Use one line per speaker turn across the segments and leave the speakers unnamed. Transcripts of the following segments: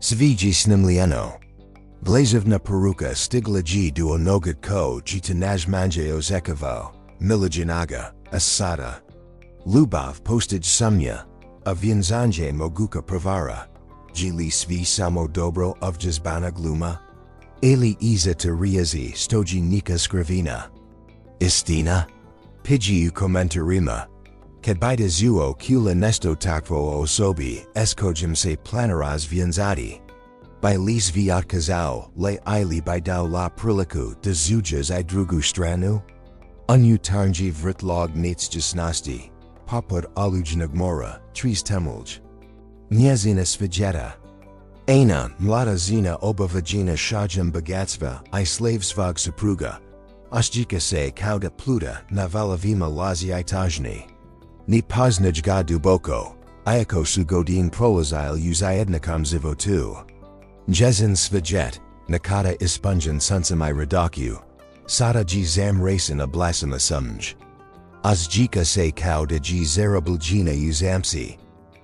Sviji snimlieno. Blazivna poruka stigla ji duo nogat ko jita najmanje ozekovo, Milijunaga, asada. Lubov postage sumya, a więzanje moguka pravara, jili svi samo dobro ovjazbana gluma. Ali iza teriazi stoji nika skrivina. Istina? Pidgiu komentarima. Kadbita zuo kula nesto takvo osobi eskojim se planaraz więzadi. By lis viat kazao le ili bidao la priliku de zujas I drugu stranu? Unutarnji vritlog nits jasnasti, poput alujnagmora, tris temulj. Njezina svijeta. Ana mlada zina oba vagina shajam bogatstva I slavsvog supruga. Ostjika se kauda pluta navalavima lazi itajni. Ni poznaj ga duboko, iako su godin prolazil uzajednikam zivotu. Njezin svijet, nakata ispunjan sunsam I redaku. Sada ji zam rasin ablasima sumj. Ozjika se kauda ji zarabuljina uzamsi.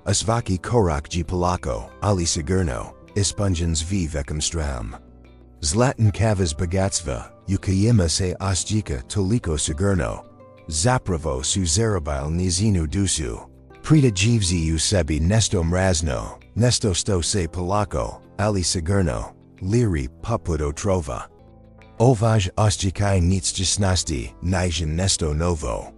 Asvaki korak ji polako, ali sigurno, ispunjans v vekam stram. Zlatan kavas bogatstva, ukayima se ostjika toliko sigurno. Zapravo su zarabil nizinu dusu. Prita jivzi u sebi nesto mrazno, nesto sto se polako, ali sigurno, liri poput otrova. Ovaj ostjikai nits jasnasti, nijan nesto novo.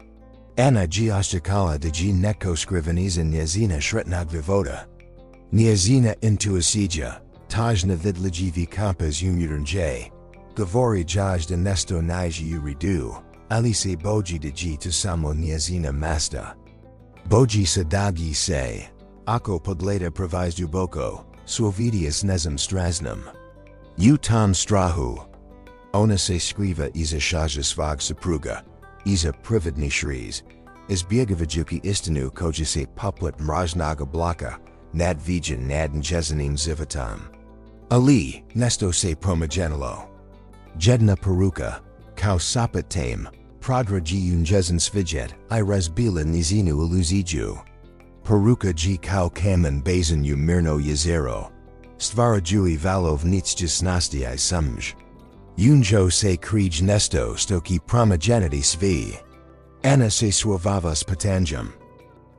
Ana ji ostjikala de ji netko skriveniza njezina shretnag vivoda. Njezina intuisija, tajna vidlijivi kampas umuternje. Govori jaj de nesto niji uridu. Ali se boji de ji to samo njezina masta. Boji sadagi se. Ako podleta provis duboko, suovidius nezam straznam. U tam strahu. Ona se skriva iza shaja svag supruga, iza prividni shriz, izbjegavijuki istinu koja se poput mražnaga blaka, nad vijan nad njezinim zivatam. Ali, nesto se promijenilo. Jedna poruka, kao sapat tame, prodra ji unjezin svijet, I razbila nizinu iluziju. Poruka ji kao kamen bazin u mirno jezero. Stvarajui valov nits jasnasti I sumj. Unjo se krij nesto stoki promijeniti svi. Ana se suavavas patanjam.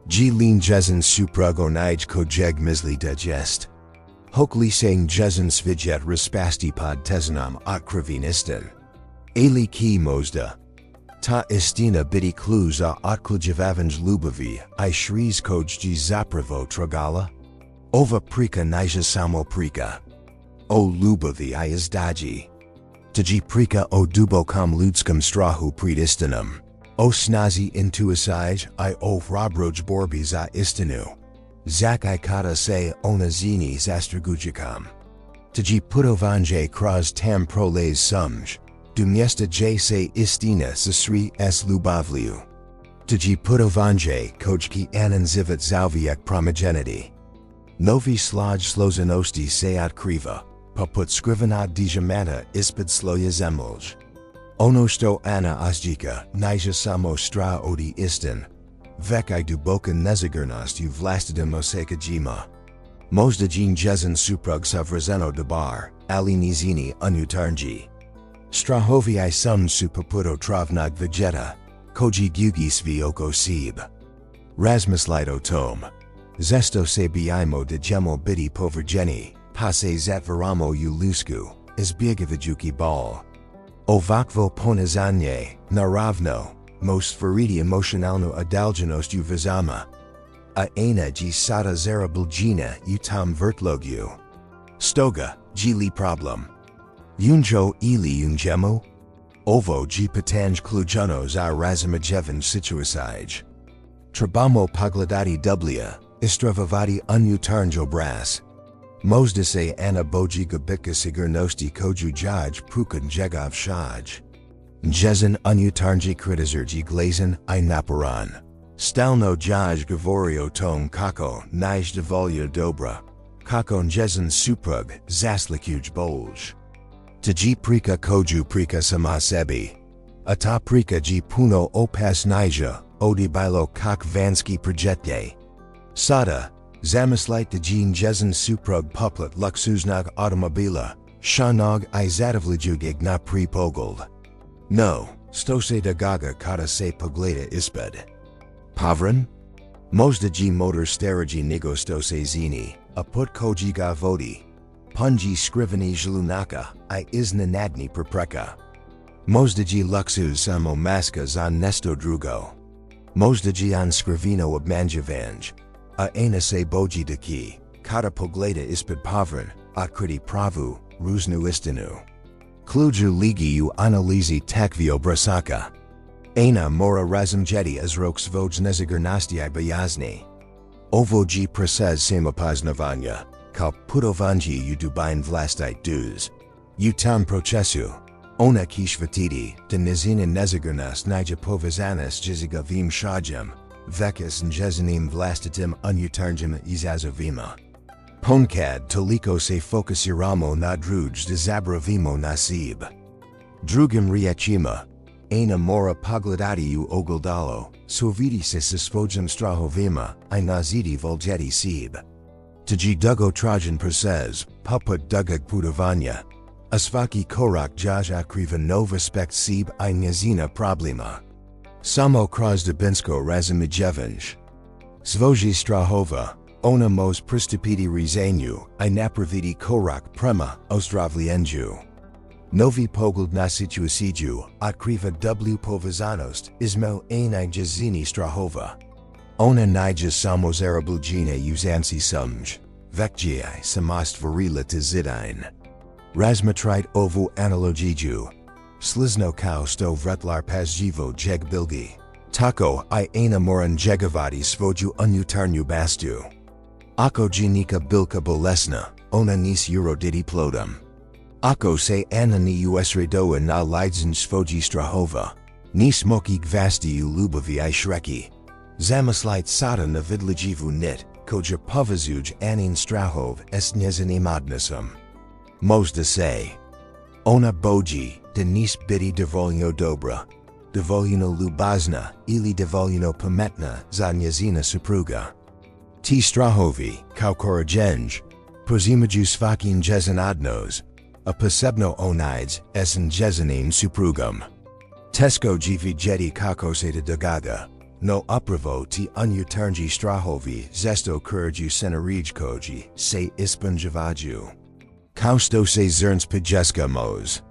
Ji lin jezin suprugo nij kojeg misli digest. Hokli sang jezin svijet raspasti pod teznam otkrivinistan. Ali ki mozda. Ta istina biti kluz a otklijavanj lubavi I shriz kojji zapravo tragala. Ova prika nija samo prika. O lubavi I izdaji. Taji prika o dubokam ludskom strahu pred istinam. O snazi intuisij I o robroj borbi za istinu. Zak I kata se ona zini zastragujikam. Taji putovanje kroz tam proles sumj. Dumjesta j se istina sasri s lubavliu. Taji putovanje kojki anan zivat zavjek promijeniti. Novi slaj slozanosti se otkriva. Poput skrivena dijamata ispod sloja zemulj. Ono sto ana ostjika, nija samo stra odi istin. Vek I duboka nezagurnost u vlastidim oseka jima. Mozda jin jezin suprug savrazeno debar, ali nizini unutarnji. Strahovi I sum supaputo travnag vegeta, koji gugi svi oko sib. Razmislito tom. Zesto se biimo de gemo biti povergeni. Pase zatvaramo u lusku, izbjegavijuki bal. Ovakvo ponizanje, naravno, most faridi emotionalno adaljenost u vizama. A ena ji sada zarabuljina u tam vertlogu. Stoga, ji li problem. Unjo ili unjemo? Ovo ji patanj klujanos za razimajevin situasij. Trebamo pogledati dublja, istravavati unutarnjo bras. Mozda se ana boji gabika sigurnosti koju jaj prukan jegov shaj. Njezin unutarnji kritizerji glazin I naparan. Stalno jaj gavorio tong kako nij devolja dobra. Kako njezin suprug zaslikuj bolj. Taji prika koju prika sama sebi. Ata prika ji puno opas nija, odi bilo kak vanski projetje. Sada, Zamyslit djin jezen suprug puplet luxusnog automobila, shanog I zadavlijug na pre-pogold. No, stose da gaga kata se pogleda isped. Pavran? Možda ji motor staraji nego stose zini, a put koji ga vodi. Punji skriveni zlunaka, I iznenadni prepreka. Možda ji luxus samo maska za nesto drugo. Možda ji on skrivino obmanjivanj. A ena se boji daki, kata pogleda ispod pavran, otkriti pravu, ruznu istinu. Kluju ligi u analizi takvio brasaka. Ena mora razumjeti azrok svoj nezagornosti I bojazni. Ovo ji presez samopoznavanja, kao putovanji u dubin vlastite duz. U tam procesu, ona kishvatiti, da nizina nezagornost nija povezanost jeziga vim shajam, vekas njezinim vlastitim unutarnjim izazovima. Ponkad toliko se fokusiramo na druj da zabravimo nasib. Drugim riječima, ena mora pogledati u ogledalo, soviti se sa svojim strahovima I nazidi voljeti sib. Tji dugo trajan presez, poput dugog putovanja. A svaki korak jaja kriva nova spekt sib I njezina problema. Samo kroz dubinsko razumijevanj. Svoje strahova, ona mos pristupiti rizenju, I napraviti korak prema ozdravljenju. Novi pogled na situaciju, otkriva w povezanost, izmo ena jezini strahova. Ona nija samozarabljenje uzanci sumj, vekjai samostvorila tizidine. Razmatrit ovu analogiju. Slizno kao sto vretlar pazjivo jeg bilgi. Tako I ena moran jegavati svoju unutarnju bastu. Ako jinika bilka bolesna, ona nis uroditi plodom. Ako se ana ni usredoa na lidzin svoji strahova. Nis moki gvasti u lubavi I shreki. Zamyslit sada na vidlijivu nit, koja povezuj anin strahov es njezinim odnosom. Možda se. Ona boji, da nis biti dovoljno dobra, dovoljno lubazna ili dovoljno pametna za njezina supruga. Ti strahovi, kao korajenj, pozimaju svakin jezin odnos, a posebno onides essen jezinim suprugom. Tesko vidjeti kako se dogaga, no upravo ti unutarnji strahovi zesto kurju senarijkoji se ispanjavaju. Kao sto se zrns pijeskamos.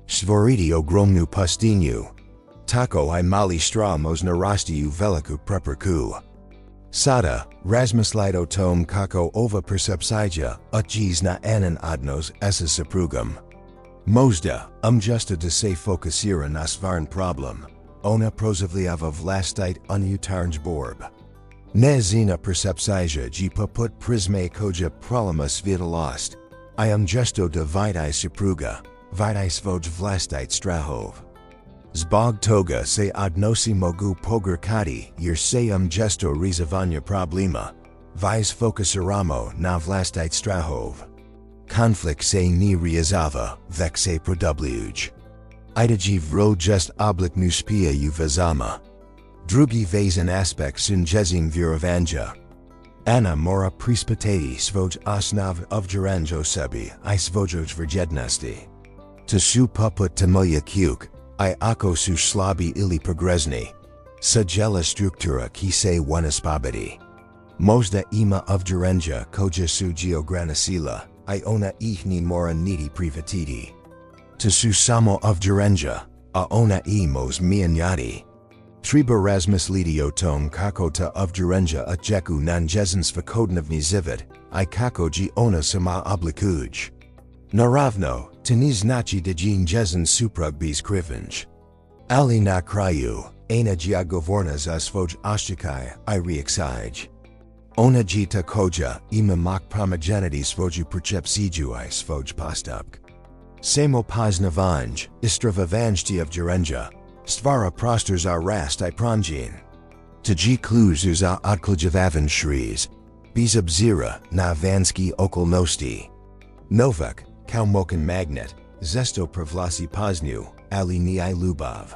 Stvoriti ogromnu pustinju. Tako I mali stramos narasti u veliku preprku. Sada, razmislit o tom kako ova percepcija utjiz na anan odnos esa suprugom. Možda, justa da se fokusira na stvarn problem, ona prozivljava vlastite unutarnj borb. Ne zina percepcija ji poput prizme koja problema svjetlost. I justo da vidai supruga, vidai svoj vlastite strahov. Zbog toga se odnosi mogu pogrkati jer se justo rizavanja problema, vis fokusiramo na vlastite strahov. Konflikt se ni realizava, vek se produbljuj. Idaji vrlo just obliknu spia u vezama. Drugi vezan aspekt sun jezin viravanja. Ana mora prispatati svoj osnov ovjeranjo sebi I svojoj vrjednosti. To su poput temoja kuk, I ako su slabi ili progresni. Sajela struktura ki se wanaspabiti. Možda ima ovjerenja koja su geogranasila, I ona ih ni mora niti privatiti. To su samo ovjerenja, a ona mos mijenjati. Treba razmisliti o tom kako ta ovjerenja utjeku na njezin svakodnevni život, I kako ji ona sama oblikuj. Naravno, to ne znači da ji njezin suprug bez krivenj. Ali na kraju, ena ji govorna za svoj ošćakaj I reaksij. Ona ji također ima mok promijeniti svoju percepciju I svoj postupk. Samopoznavanj, istravivanj ovjerenja, stvara prostor za rast I pronjin. Tji kluzu za otklijavan shriz, bez obzira na vanski okolnosti. Novak, kao mokan magnet, zesto pravlasi poznju, ali ni I lubav.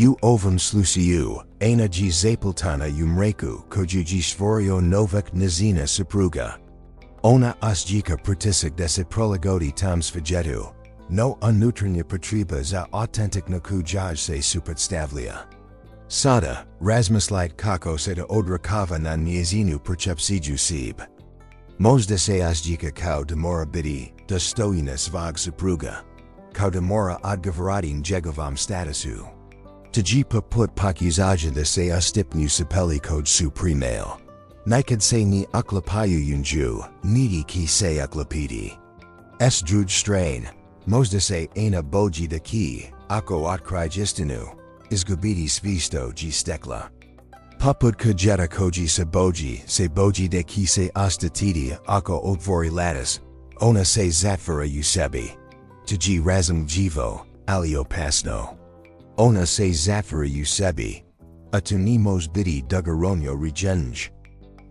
U ovom slusiu, ena G zapultana umreku kojuji stvorio novak nazina supruga. Ona osjika pritisek deset prolagodi tam svojetu. No unutrnje potreba za authentiknaku jaj se supodstavlja. Sada, razmislite kako se da odrakava na njezinu percepciju sib. Možda se osjika kao da mora biti dostojna svog supruga. Kao da mora odgovarati njegovom statusu. Tji put pokušaja da se ostipnju sapeli kod su primail. Nikad se ni uklapaju yunju, niti ki se uklapiti. S druge strain, možda se ena boji da ki, ako otkrij istinu, izgubiti svisto ji stekla. Poput kujeta koji se boji de ki se ostatiti ako odvori latis, ona se zatvara u sebi. Tji razum jivo, alio pasno. Ona se zatvara u sebi. A tu ni mos biti dugaronjo regenj.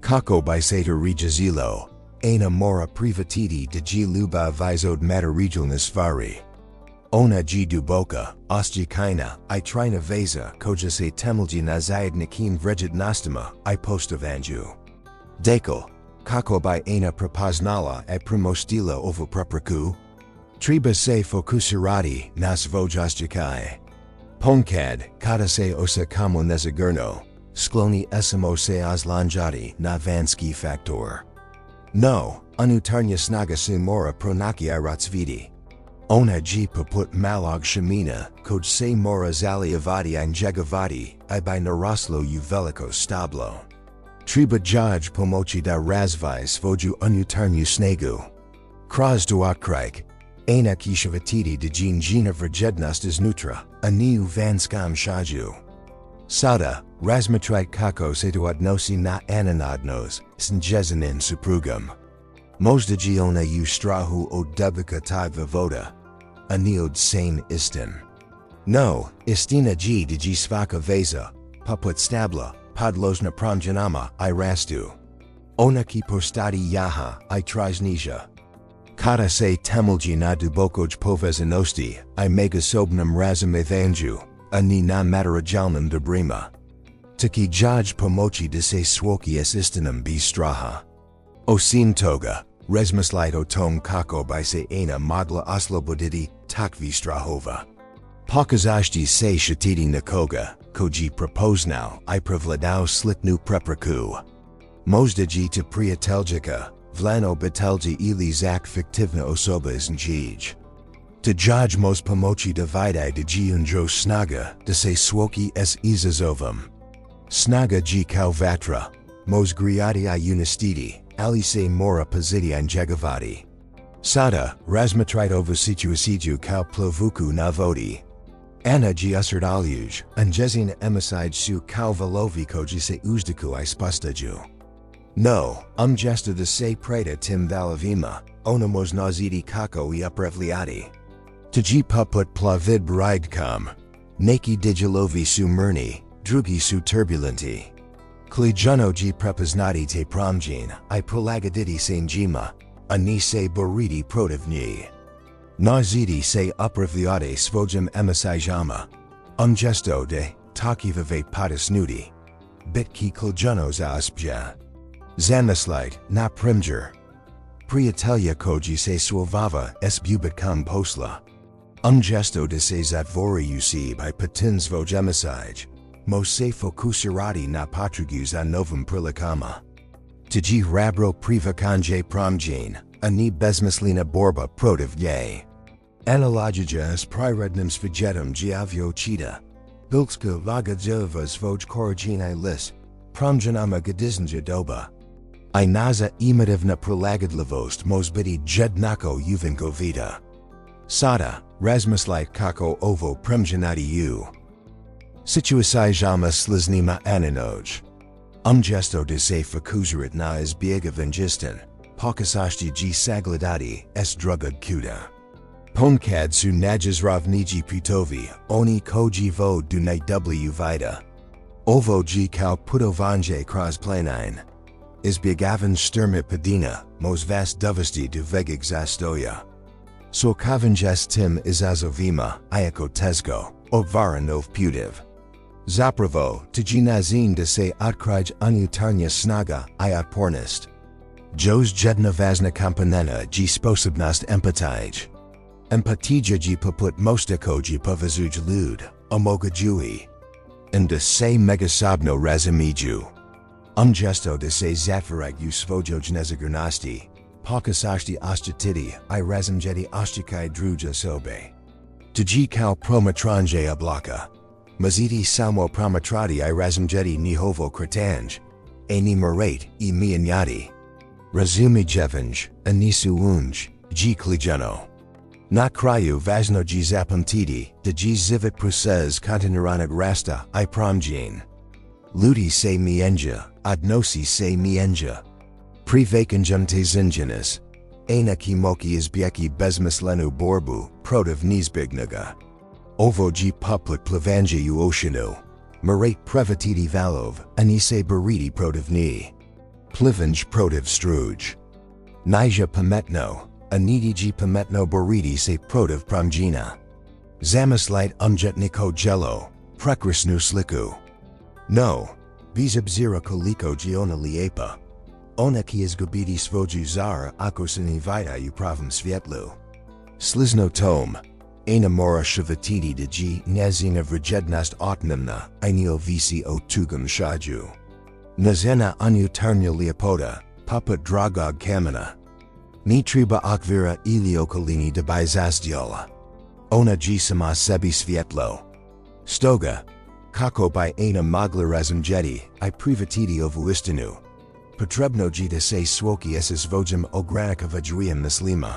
Kako by se to regazilo, ena mora privatiti de ji luba vizod materialna stvari. Ona ji duboka, ostjikina, I trina veza koja se temelji na zajednikim vrednostama I poštovanju. Dekal, kako by ena prepoznala I premostila ovo prepreku? Treba se fokusirati na svoje ostjikai. Ponkad, kada se osakamo nezagurno, skloni smo se ozlanjati na vanski faktor. No, unutarnja snaga se mora pronaki razviti. Ona ji poput malog shamina, kod se mora zaliavati I njegovati, I by naraslo u veliko stablo. Treba jaj pomoći da razvij svoju unutarnju snagu. Kroz to otkrik, ena kishavatiti de njena vrednost iznutra, a ni u vanskam shaju. Sada, razmatrite kako se to odnosi na ananodnos, s njezinim suprugom. Možda ji ona u strahu od debika tyva voda. A ni od sane istin. No, istina ji de ji svaka veza, poput stabla, podložna promjenama I rastu. Ona ki postati jaha I tražnija. Kada se temelji na dubokoj povezanosti, I megasobnom razumevanju, a ni na materijalnom dobrima. Taki jaj pomoći da se svoji s istinom bi straha. Osim toga, razmislite o tom kako by se ena mogla osloboditi takvi strahova. Pokazati se shatiti nekoga, koji prepoznao I prevladao slitnu prepreku. Možda ji te prijateljika, vlano betelji ili zak fiktivna osoba znjij. Te jaj mos pomoći da vidai da ji unjo snaga da se svoji s izazovom. Snaga ji kao vatra, mos griati I unistiti, ali se mora paziti I njegovati. Sada, razmatrite ovo situaciju kao plovuku na vodi. Ana ji usrdaljuj, njezina emisaj su kao valovi koji se uzdiku I spostaju. No, gesto da se preda tim valovima, ona mos naziti kako I upravljati. Tji poput plavid bridcom. Neki digilovi su mirni, drugi su turbulenti. Klijuno ji prepoznati te promjene, I prolagaditi se njima, a ni se boriti protivnji. Naziti se upravljati svojim emisajama. Gesto de takivave potisnuti. Bitki klijuno za ospja. Zamislite na primjer. Prijatelja koji se svovava s bubitkom posla. Gesto de se zatvori usib I patin svoj emisaj. Mos se fokusirati na potrugu za novom prilikama. Tji rabro privakanje promjene, a ni bezmislina borba protiv nje. Analogija s prirodnim svijetom giavio čita. Bilska lagadjeva svoj korigina lis, promjenama gadiznja doba. I naza emotivna prilagodlivost mos biti jednako uvinkovita. Sada, razmislite kako ovo promjenati u. Situacijama sliznima ananoj. Gesto de se fokusirat na izbjega vanjistin, pokazati ji sagledati s drugog kuda. Ponkad su najizravniji putovi, oni koji vod du najw vida. Ovo ji kao putovanje kroz planine. Izbjegavan strme padina, mos vas dovesti do vegig zastoja. So kavanjas tim izazovima, iako tezgo, odvaranov putiv. Zapravo, tji nazin da se odkrij unutarnja snaga I odpornost. Jos jedna važna komponenta ji sposobnost empatij. Empatija ji poput mostako povezuj lud, omogajuji. Da se megasobno razumiju. Gesto da se zatvaraju svojoj nezagrnosti. Pokasashti ostjatiti I razumjeti ostjakaj druga sobe. Tji kao promatranje oblaka. Maziti samo promatrati I razumjeti njihovo kretanj. Ni marate I mianyati. Razumijevanj, anisu unj, ji klijeno. Na kraju važno ji zapamtiti, da ji zivit proces kontinuiranog rasta I promjene. Ljudi se mijenja, odnosi se mijenja. Privakanjante zinjanis. Neki moki izbjeki bezmislenu borbu, protiv nizbignaga. Ovo ji poput plavanje u oceanu. Marate prevatiti valov, ani se boriti protivni. Plivanj protiv struj. Nija pametno, aniti ji pametno boriti se protiv promjena. Zamislit umjetniko jelo, prekrasnu sliku. No, bizabzira koliko ji ona lijepa. Ona ki izgubiti svoju zara ako se ne vidaju pravom svjetlu. Slizno tom, ena mora shavatiti da ji nezina vrijednost otnimna I nio visi o tugam shaju. Nazena unutarnja lijepoda, poput dragog kamena. Ni treba okvira ili okolini da bizastiola. Ona ji sama sebi svjetlo. Stoga, kako by ena mogla razumjeti I privatiti ovu istinu. Potrebno ji da se swoki svojim ograničavajujem mislima.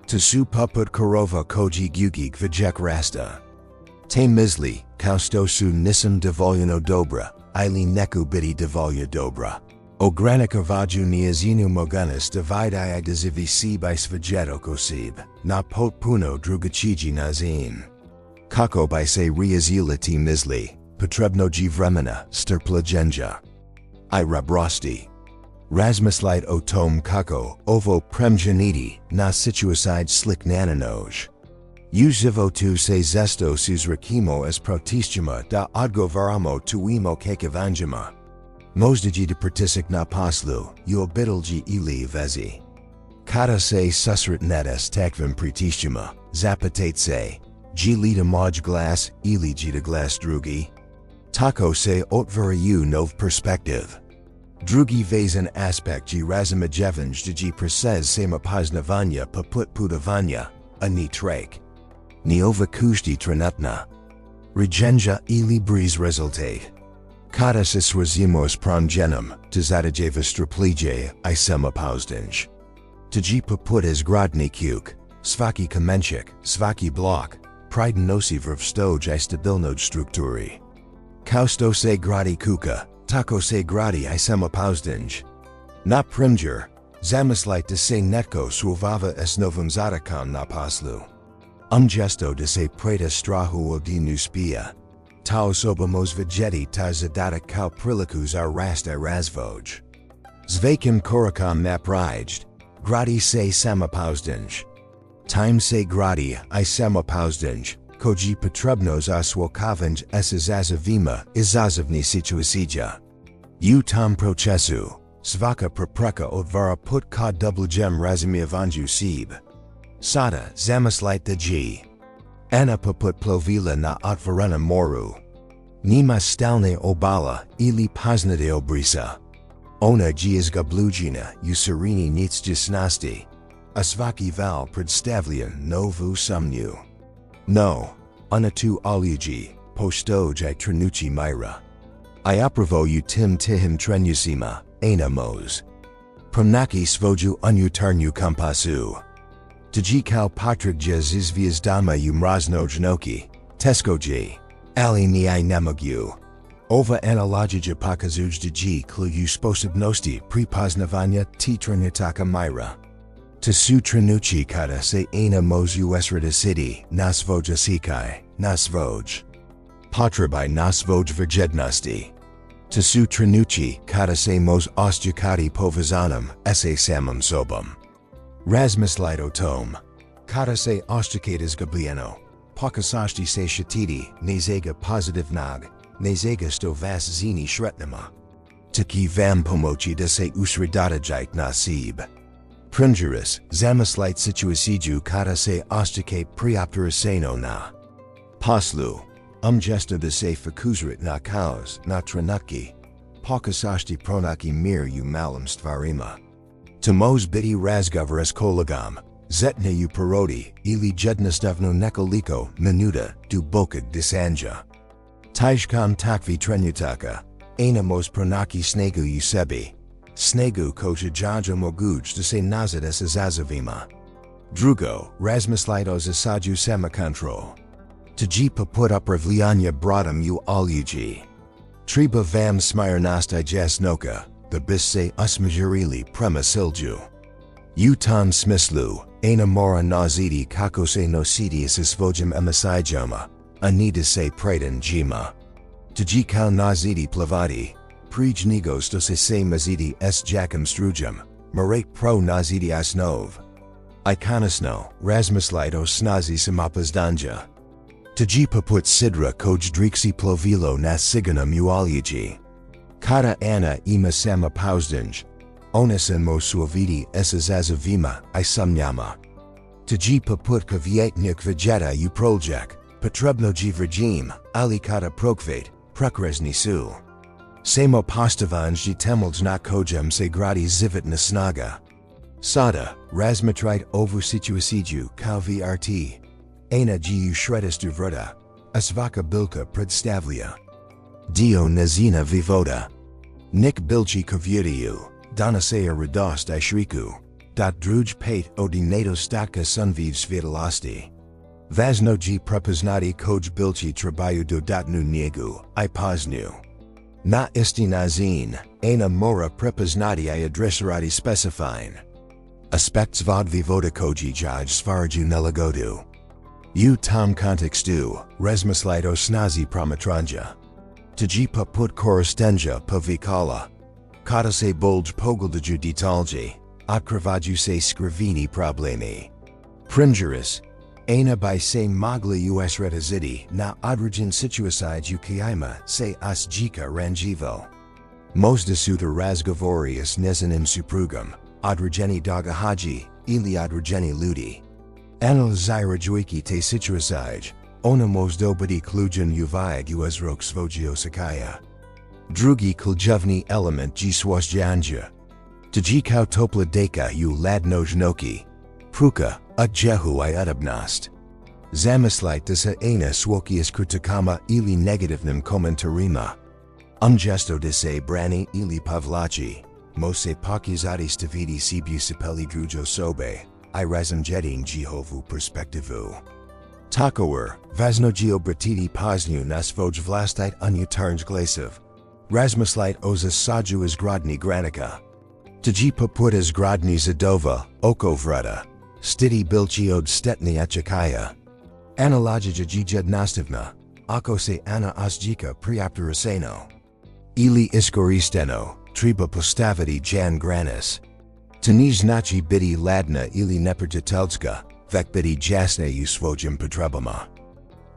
Tasu poput korova koji gugig vijek rasta. Te misli, kao sto su nisam dovoljno dobra, ili neku biti dovolja dobra. Ograničavaju niazinu mogućnost da vidai da zavisi by svojeto kosib, na puno drugačiji nazin. Kako by se raziliti misli, potrebno ji vremena strpljenja. I rabrosti. Razmislit o tom kako ovo premjeniti na situacije slik nananoj. Uzivotu se zesto suzrakimo s protistima da odgovaramo tuimo kekivanjama. Moždaji da pritisik na poslu, uobitilji ili vezi. Kada se susretnete s takvim pritistima, zapitate se, ji lida moj glas ili ji da glas drugi. Tako se otvaraju nov perspektiv. Drugi vezan aspekt ji razumijevanj da ji proces sama poznavanja poput putovanja, a ni trek. Ni ovakushti trenutna. Regenja ili briz rezultate. Kada se swazimo s promjenom, tazadajeva straplije I sama pozdinj. Tji poput izgradni kuk, svaki kamenchik, svaki blok, priden nosivrv stoj I stabilnoj strukturi. Kausto se gradi kuka, tako se gradi I sama pozdinj. Na primjer, zamislit da se netko suovava s novim zadakom na poslu. Gesto da se preta strahu odinu spija. Tao sobamos vidjeti ta zadatak kao priliku za rasta razvoj. Zvakim korakam naprijd, gradi se sama pozdinj. Time se gradi I sama pozdinj, koji potrebno za suočavanj s izazovima izazovni situacija. U tom procesu, svaka prepreka otvara put ka dubljem razumijevanju sib. Sada zamislit da ji. Ana poput plovila na otvorena moru. Nima stalne obala ili poznate obrisa. Ona ji izgabljena u sirini nic jasnosti. A svaki val predstavlja novu sumnju. No, ona tu aljuji, postoj trenuci mira. I opravo tim tihim trenusima, ena moz. Promnaki svoju unutarnju kompasu. Tji kao potrigja zizvjezdama mraznojnoki, teskoji, ali ni I nemogu. Ova analogija pokazuj tji kluju sposobnosti pripoznavanja titranitaka mira. Tasu trenuci kada se ena mozu esradiciti na svoja sikai, na svoj. Potrebai na svoj vrijednosti. Tasu trenuci kada se moz ostjakati povezanam se samim sobom. Razmislit o tom. Kada se ostjakate izgubljeno. Pokasashti se shatiti nezega pozitivnog. nezagasto vas zini shretnama. Taki vam pomochi da se usridadajite nasib. Pringeris, zamaslight situasiju kata se osticate priopteraseno na. Poslu, gesto da se fakuzrit na kaos, na tranutki. Pokasashti pronaki mir u malam stvarima. Tamos biti razgovaras kolegam, zetne u parodi, ili jednastavno nekoliko minuta du bokag disanja. Tajshkam takvi trenutaka, enamos pronaki snegu u sebi. Snegu koja jaja moguj da se nazada se zazavima. Drugo, razmislitos asaju sama control. Tajipa put upravljanja brodom u aljuji. Treba vam smirnosti jasnoka, the bisse usmajarili prema silju. Utan smislu, ena mora nazidi kako se nosidi sa svojim emasijama, anida se predan jima. Tajikal nazidi plavati, prijnigos do se mazidi s jakam strujam, marate pro nazidi asnov. Ikonasno, razmislito snazi samapazdanja. Tajipa put sidra koj driksi plovilo na sigana mualiji. Kata ana ima sama pauzdanj. Onasan mo suavidi esazazavima I sumnyama. Tajipa put kavjetnik vegeta u proljak, potrebnoji vrajim, ali kata prokvate, prokresni su. Samo postavanji temels na kojem se gradi zivit na snaga. Sada, razmatrite over situasiju kao vrt. Ena giu shredestu vrta, asvaka bilka predstavlja. Dio nazina vivoda. Nik bilchi kavjeriu, donaseja radost I shriku, druj pate odinato staka sunviv svjetlosti. Vaznoji prepoznati koj bilchi trabayu dodatnu niegu, I poznu. Na istinazin, ena mora prepoznati I adresarati specifine. Aspects vod vivoda koji jaj svaraju nelagodu. U tom kontekstu, razmislito snazi promatranja. Tajipa put koristenja povikala. Kata se bolj pogledaju detalji, otkривaju se skriveni problemi. Pringeris, ena by se mogla usretazidi na određen situaciju kojima se osjeća ranjivo. Možda su to razgovori s njezinim suprugom, određeni događaji ili određeni ljudi. Analizirajući te situacij, ona možda biti ključan uvijek uzrok svojeg osjećaja. Drugi ključni element svojeanja. Tajikao topla deka u ladnožnoki. Pruka, jehu I udobnost. Zamislite se ena swokias kritikama ili negativnim komentarima. Gesto da se brani ili pavlachi, mose pakizati staviti sibu sipeli drugo sobe. I razumjeting Jehovu perspektivu. Takower, vaznoji obratiti poznu na svoj vlastite unutarnj glasav. Razmislite o zasaju izgradni granika. Tajipa put izgradni zadova, oko vrata. Stidi bilchi od stetni achakaya. Analogija jednastavna, ako se ana osjika priopteraseno. Ili iskoristeno, treba postaviti jan granis. Taniz nachi biti ladna ili neprijateljska, vek biti jasne u svojim potrebama.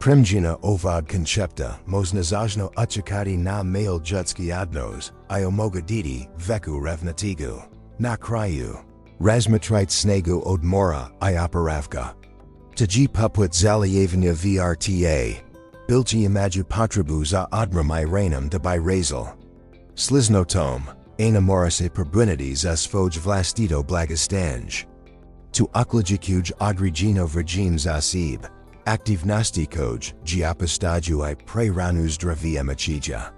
Primjena ovog koncepta možna zažno očekati na mail ljudski odnos, I omogaditi veku ravnatigu. Na kraju, razmatrite snegu od mora I oporavka. Tajipa put zalijevanja vrta. Bilchi imaju potrebu za odmram I ranam da by razal. Sliznotom, ena mora se pobrinuti za svoj vlastito blagostanj. Tu oklajuj određeno vrajim zasib. Aktivnosti koj giapostaju I preranu zdravijemačija.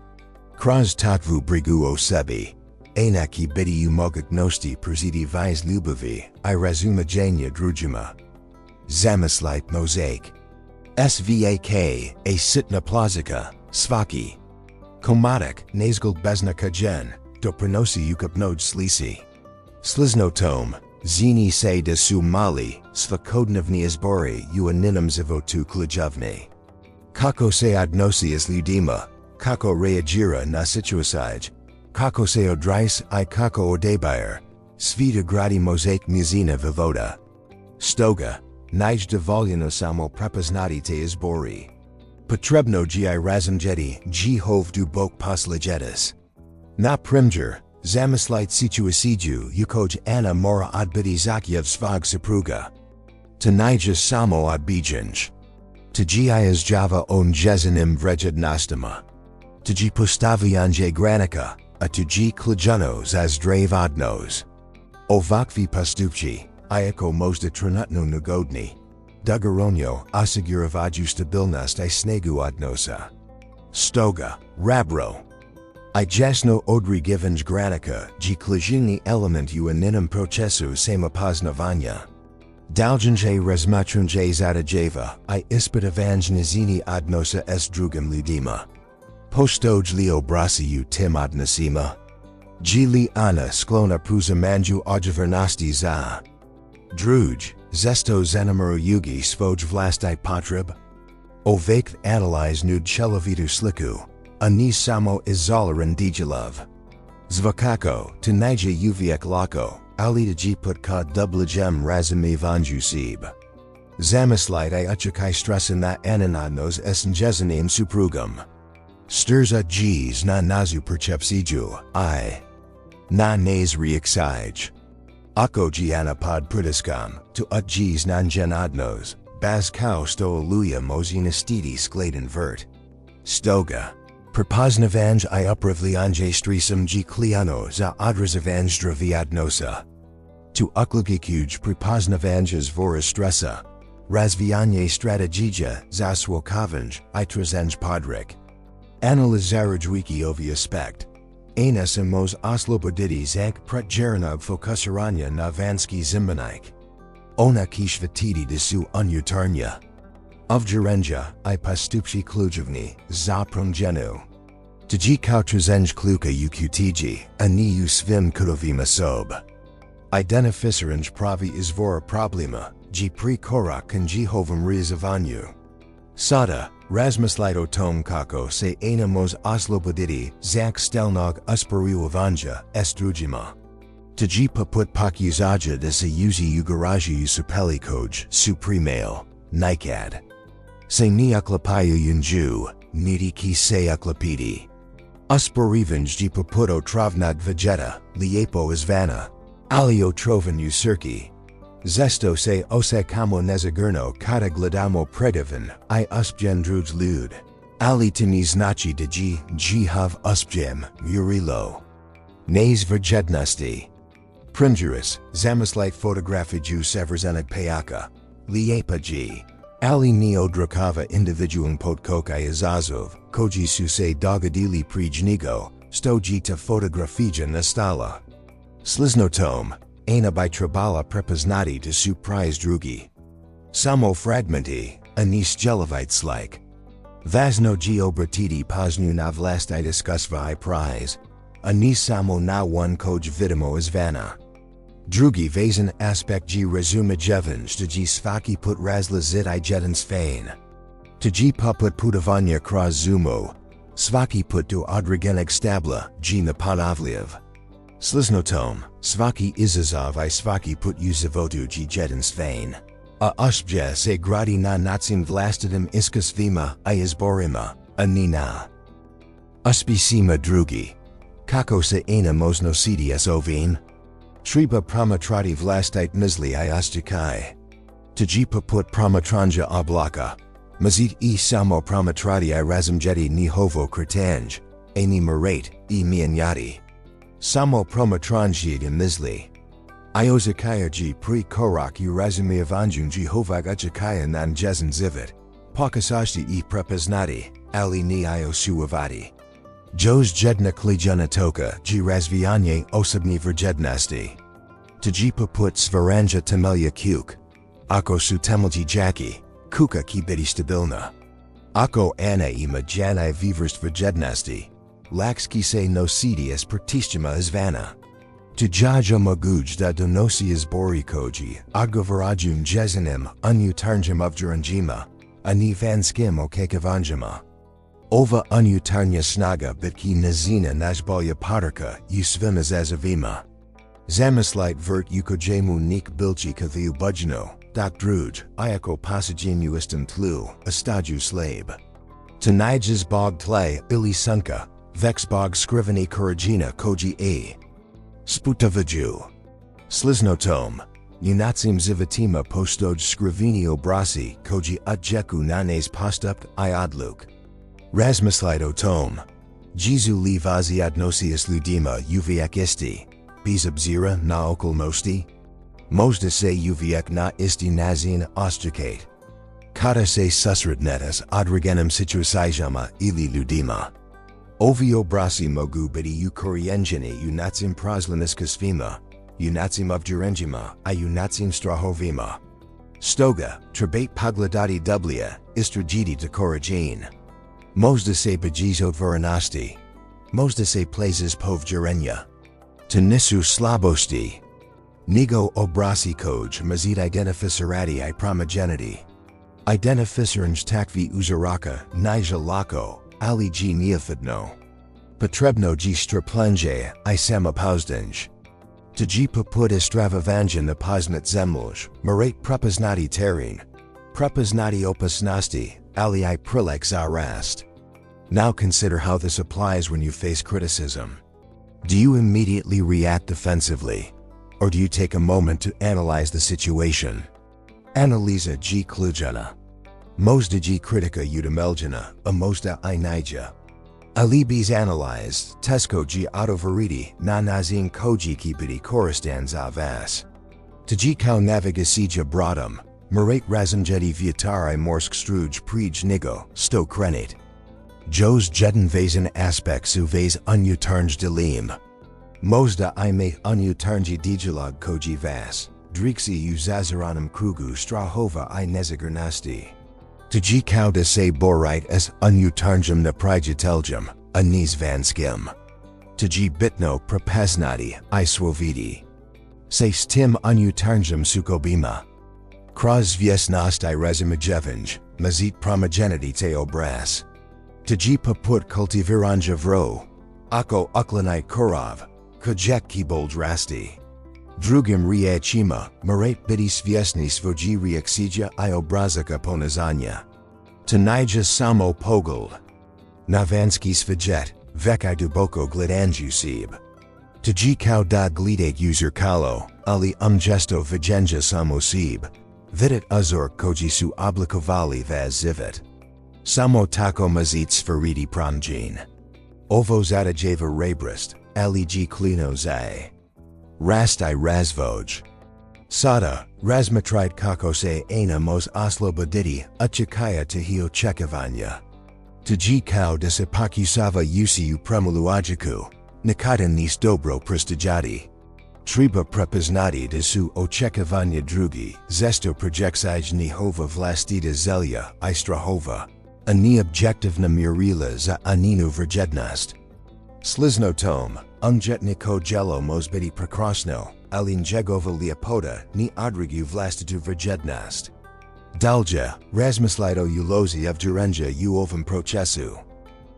Kroz takvu brigu o sebi. Enaki biti mogognosti przidi viz ljubavi I razumijanja drugima. Zamislite mozaik. Svak, a sitna plazika, svaki. Komatik, nazgul bezna kajen, doprinosi ukapnoj slisi. Sliznotom, zini se de su mali, svakodnevni izbori u aninam zavotu klujavni. Kako se odnosi s ljudima, kako reagira na situacij, kako se odrais I kako odebair, svita gradi mozaik muzina vivoda. Stoga, nij dovoljeno samo prepoznati te izbori. Potrebno gi razumjeti gi hovdu bok poslejetis. Na primjer, zamyslight situaciju ukoj ana mora odbiti zakjev svog supruga. Tanija samo odbijanj. Tgi iz java on jezanim vrednostama. Tgi postavianje granika, a tgi klijuno za zdravodnos. Ovakvi postupci, iako možda trenutno negodni. Dugoronjo osiguravaju stabilnost I snegu odnosa. Stoga, rabro. I jasno odrigivanj granika gi klijini element u aninom procesu samopoznavanja. Daljenje razmatranje zadajeva I ispitavanj nizini odnosa s drugim ljudima. Postoj lio brasi u tim odnosima. Gi li ana sklona pruzamanju odgovornosti za. Druj, zesto zanimiro yugi svoj vlastai potreb. Ovak analyze nud chelovitu sliku, ani samo izolaran dijilov. Zvakako, tanija uvijek lako, ali tgi putka dublajem razumivanju sib. Zamyslight I uchakai stresa na ananadnos esnjezanim suprugum. Sturza gis na nazu percepsiju, I. Na nas reaksij. Ako giana pod pritiskam, to gis nanjen odnos, baz kao sto aluja mozinistiti skladen vert. Stoga. Prepoznavanj I upravljanje stresam gi kliano za odrazavanj zdravia Tu uklugikuj prepoznavanj zvora stresa. Razvijanje strategija za suočavanj I trazenj podrik. Analizaraj wiki ovi aspekt. Enes mos osloboditi zak pretjeranog fokusiranja na vanski zimbanik. Ona kishvatiti desu unutarnya. Ovjerenja I postupci klujivni za promjenu. Tgi kao trazenj kluka ukutiji, ani u svim kudovima sob. Identificaranj pravi izvora problema, gi pri korak kanji hovam rezavanyu. Sada, razmislight o tom kako se enamos osloboditi zak stelnog usporiuavanja estrujima. Tgi paput pakuzaja de se uzi ugaraji usupelikoj suprimail, nikad. Se ni uklapayu yunju, niti ki se uklapiti. Usporivanj gi paputo trovnog vegeta, liepo izvana. Alio trovan usurki. Zesto se osekamo nezagurno kada gledamo predivan I uspjen druj lud. Ali tiniz nachi digi hav uspjem murilo. Nas verjednosti. Primjuris, zamyslight fotografiju severzenog payaka. Liepa gi. Ali ni odrakava individuum potkoka izazov, koji su se dogodili prijnigo, stoji ta fotografija nastala. Sliznotom, ena by trabala prepoznati to surprise drugi. Samo fragmenti, anis jelovitslike. Vazno gi obratiti poznu na vlastai diskusva I prize. Anis samo na one koj vidimo izvana. Drugi vazen aspekt gi rezumijevanj to gi svaki put razlazit I jedans fain. To gi paput putavanya kraz zumo. Svaki put do odrigenig stabla, gi naponavliev. Sliznotom, svaki izazov I svaki put uzavotu gi jedans fain. A uspje se gradi na natsin vlastidim iskas vima I izborima, anina. Uspisima drugi. Kako se ena mosnositi ovin. Treba promatrati vlastite misli I ustikai. Tgi paput promatranja oblaka. Mazit I samo promatrati I razumjeti ni hovo kritanj. Ni marate, I mianyati. Samo promatranjid misli. I ozakaya gi pri korak u razumiavanjun gi hovag uchakaya nan jezan zivit. Pakasashti I prepoznati, ali ni I osuavati. Jos jedna klijana toka gi razvianje osobni verjednosti. Tgi paput svaranja temelja kuk. Ako su temelji jaki, kuka ki biti stabilna. Ako ana ima janai vivrst verjednosti. Laxki se nositi es pertistima izvana. Tujaja maguj da donosi izborikoji, odgovarajum jezanim unutarnjim ovjeranjima, ani vanskim okekavanjima. Ova unutarnja snaga bitki nazina najbolja podarka usvim izazavima. Zamyslight vert ukojemu nik bilchi kathiu budjno, dak druj, iako pasajinu istam tlu, estaju slab. Tanijas bog tle ili sunka, vex bog skriveni koragina koji e. Sputavaju. Sliznotom. Unacim zivatima postoj skriveni obrasi koji utjeku nanes postupt I odluk. Razmislido tom. Jezu li vaziadnosius ludima uvijek isti. Bez obzira na okolnosti. Možda se uvijek na isti nazin ostrikate. Kada se susretnetas odregenim situacijama ili ludima. Ovi obrasi mogu biti ukorijenjeni unacim prozleniskos vima. Unacim objurenjima I unacim strahovima. Stoga, trebate pogledati dublja, istragidi de korajin. Možda se bejizot veranosti. Možda se plazes povjerenja. Te nisu slabosti. Nego obrasi koj mazid identificirati I promijeniti. Identificeranj takvi uzaraka, nija lako, ali g neofitno. Potrebno g straplanje I samopozdanj. To g poput estravovanjan na poznat zemlj, marat prepoznati terin. Prepoznati opasnosti, ali I prilek zarast. Now consider how this applies when you face criticism. Do you immediately react defensively? Or do you take a moment to analyze the situation? Analiza g klujana. Možda g kritika utemeljena, a možda I nija. Ali bez analyzed, tesko g autoveriti na nazin koji kipiti koristans vas. To g kao navigasija brodom, marat razumjeti viatari morsk struj prij nigo, sto krenit. Jos jeden vazen aspects u vaz unutarnj delim. Možda I me unutarnji dijalog koji vas, driksi u zazaranum krugu strahova I nezagrnosti. To g kao da se borit as unutarnjum na prijateljum, a niz vanskim. To g bitno prepoznati I svojeti. Se s tim unutarnjum sukobima. Kroz vjesnost I razumijevanj, mazit promijeniti te obraz. To g poput kultiviranja vro. Ako uklanai kurov, kojek kibolj rasti. Drugim riachima, marat biti sviesni svoji reaksija I obrazaka ponazanya. To nija samo pogled. Navanski svijet, vek I duboko glidanju sib. To g kao da glidat user kalo, ali gesto vijenja samo sib. Vidit uzor koji su oblikovali vaz zivit. Samo tako mazit sferiti promjin. Ovo zadajeva rebrist, ali g klino zai. Rast I razvoj. Sada, razmatrit kako se ena mos osloboditi utjekaya tehio očekivanja. To g kao da se pokusava usiu promuluajiku, nikada nis dobro prestigiati. Treba prepoznati da su očekivanja drugi, zesto projeccijaj njihova vlastita zelja I strahova. A neobjektivna mjerila za aninu vrjednost. Sliznotom, unjetniko jelo mos biti prekrasno, ali njegova lijepoda ni odrigu vlastitu vrjednost. Dalje, razmislido ulozi objurenja u ovom procesu.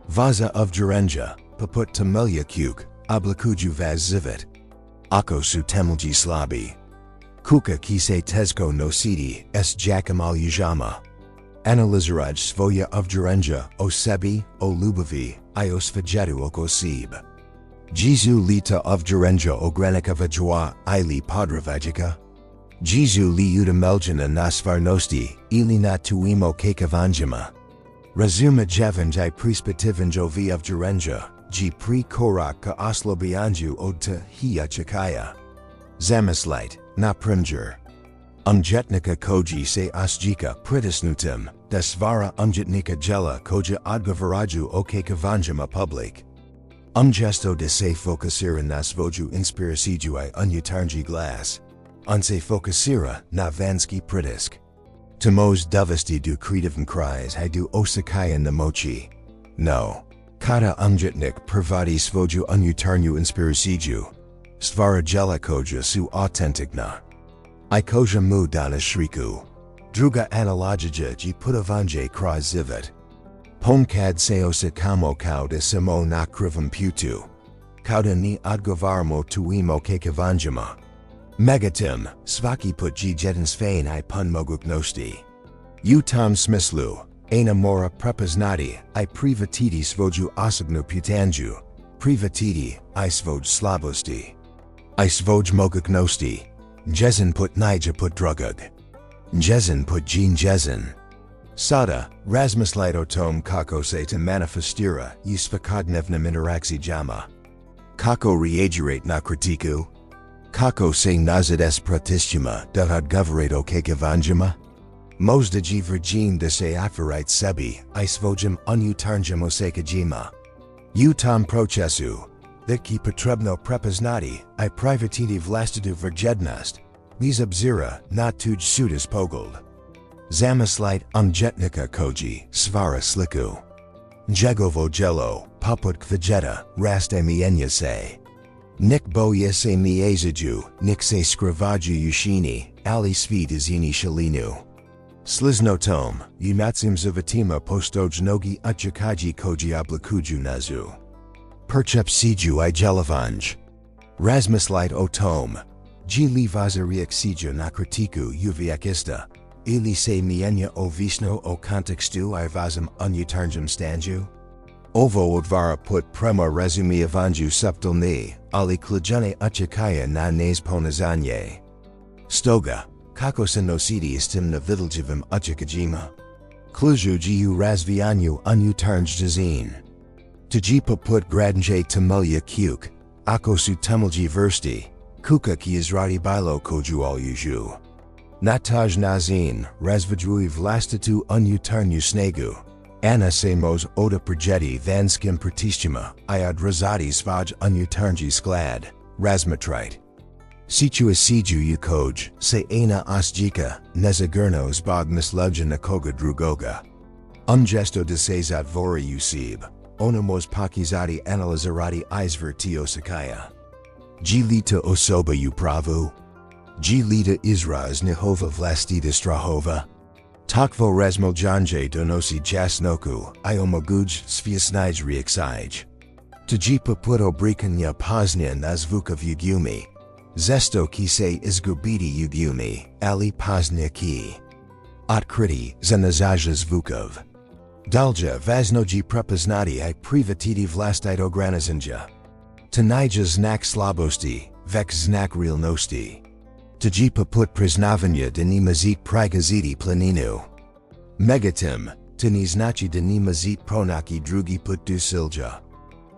Vaza objurenja, poput temelja kuk, oblikuju vaz zivit. Ako su temelji slabi. Kuka ki se tezko nositi s jakim aljujama. Analiziraj svoje objurenja o sebi, o lubavi, I o svijetu oko sib. Jezu lita objurenja ogranikava joa ili podravajika. Jezu li utemeljena na stvarnosti ili na tuimo kekivanjama. Razuma jevanj I prispitivanj ovi objurenja, g pri korak ka oslobianju od ta hiya chakaya. Zamislit, na primjer. Unjetnika koji se osjika pritisnutim, da svara unjetnika jela koja odgovaraju o kekivanjama public. Ungesto de se focusira na svoju inspiraciju I unutarnji glas. On se focusira na vanski pritisk. Temos dovesti du kreativen cries I du osakaya na mochi. No. Kada unjetnik privati svoju unutarnju inspiraciju. Svara jela koja su autentikna. I koja mu dana shriku. Druga analogija g putavanje kroz zivit. Pomkad se osakamo kao da samo na krivom putu. Kao da ni odgovaramo tuimo kekivanjama. Megatim, svaki put g jedan svein I pun moguknosti. U tom smislu, Ena mora prepoznati, I privatiti svoju osobnu putanju. Privatiti, I svoj slabosti. I svoj moguknosti. Jezin put nija put drugog. Jezin put jean jezin. Sada, razmislite o tom kako se te manifestira i svakodnevnim interakcijama. Kako reagirate na kritiku? Kako se nazad pratistima da odgovorite očekivanjima? Možda ji virgin da se otvorite sebi I svojim unutarnjim očekivajima. U tom procesu, that ki potrebno prepoznati I privatiti vlastitu vrjednost, bez obzira na tuj sudis pogled. Zamislite jetnika koji svara sliku. Njegovo jelo, poput kvjeta, raste mijenja se. Nik boje se miježaju, nik se skrivaju ushini, ali svi dizini shalinu. Slizno tom, unacim zavatima postoj nogi utjakaji koji oblikuju nazu. Percepciju I jelavanj. Razmislite o tom. Ji li vaza reakcija na kritiku uvijek ista. Ili se mijenja ovisno o kontekstu I vazim unutarnjem stanju? Ovo odvara put prema razumijevanju subtilni, ali ključne utjekaya na nesponazanje. Stoga, kako se nositi s tim nevidljivim utjekajima? Ključuji u razvijanju unutarnj dizin. Tuji poput gradnje temelja kuk, ako su temelji vrsti, kuka ki izradi bilo koju aljuju. Nataj nazin, razvijui vlastitu unutarnju snegu. Ana se mos oda projeti vanskim pratistima I odrazati svaj unutarnji sklad, razmatrite. Situaciju koj, se ena osjika, nezagurno zbog misluja nekoga drugoga. Gesto de se zatvori usib, onamos pakizati analizirati izverti osakaya. Ji lita osoba pravu? Ji lita izraz nihova vlastita strahova? Takvo razmoljanje donosi jasnoku, I omoguj sviasnij reaksij. Tuji poput obrikanja poznya na zvukov ugumi. Zesto ki se izgubiti ugumi, ali poznya ki. Otkriti za nazaja zvukov. Dalja vaznoji prepoznati I privatiti vlastite ogranizenja. Tanija znak slabosti, vek znak realnosti. Tuji poput priznavanja da ni mazit prigaziti planinu. Megatim, tani znači da ni mazit pronaki drugi put dusilja.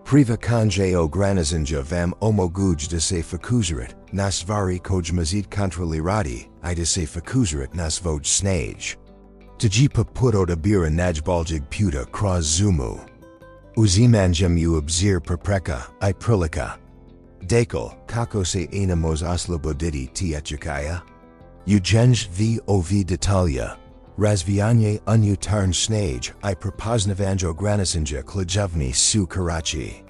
Privakanje ogranizenja vam omoguj da se fokuzirat na stvari koj mazit kontrolirati I da se fokuzirat na svoj snage. Tuji poput odabira najboljeg puta kroz zumu. Uzimanjem u obzir prepreka I prilika. Dekal, kako se enamos osloboditi tječakaya? Ujenj vi ovi detalja. Razvijanje unutarnj snage I prepoznavanj ogranizenja ključovni su karachi.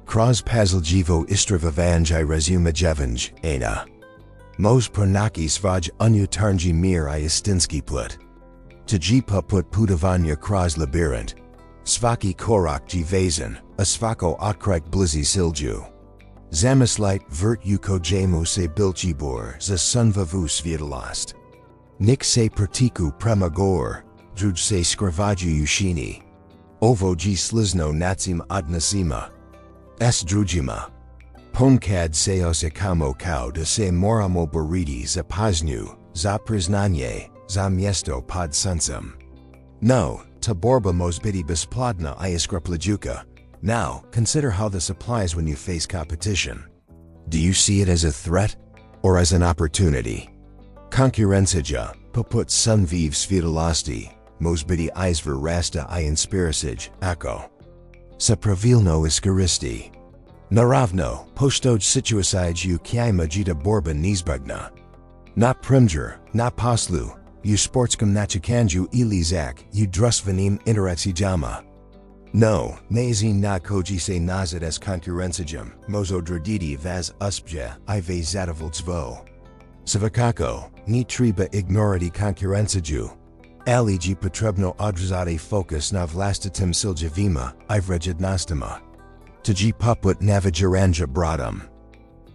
Kroz pazeljivo istravanj I razumijevanj, ena. Mos pronaki svaj unutarnji mir I istinski put. Tuji poput putovanja kroz labirint. Svaki korak ji vezan, a svako otkrik blizi silju. Zamislite vert u kojemu se bilchibor za sunvavu svjetlost. Nik se pratiku prema gor, druj se skrivaju ushini. Ovo ji slizno nacim odnosima. S drugima. Ponkad se osekamo kao da se moramo boriti za paznju, za priznanje, za mjesto pod suncem. No, ta borba mos biti besplodna I iskraplajuka. Now, consider how this applies when you face competition. Do you see it as a threat or as an opportunity? Konkurencija, poput sunviv svjetlosti, mos biti izver rasta I inspirisij, ako. Sa pravilno iskoristi. Naravno, postoj situacij u kjima jita borba nizbugna. Na primjer, na poslu, u sportskom nachikanju ili zak, u drusvanim interacijama. No, nezin na koji se nazad s konkurencijom, mozo draditi vaz uspja I vezatovolstvo. Svakako, ni treba ignorati konkurenciju. Ali ji potrebno odrazati fokus na vlastitim siljevima I vrjednostima. Tuji poput navigiranja brodom.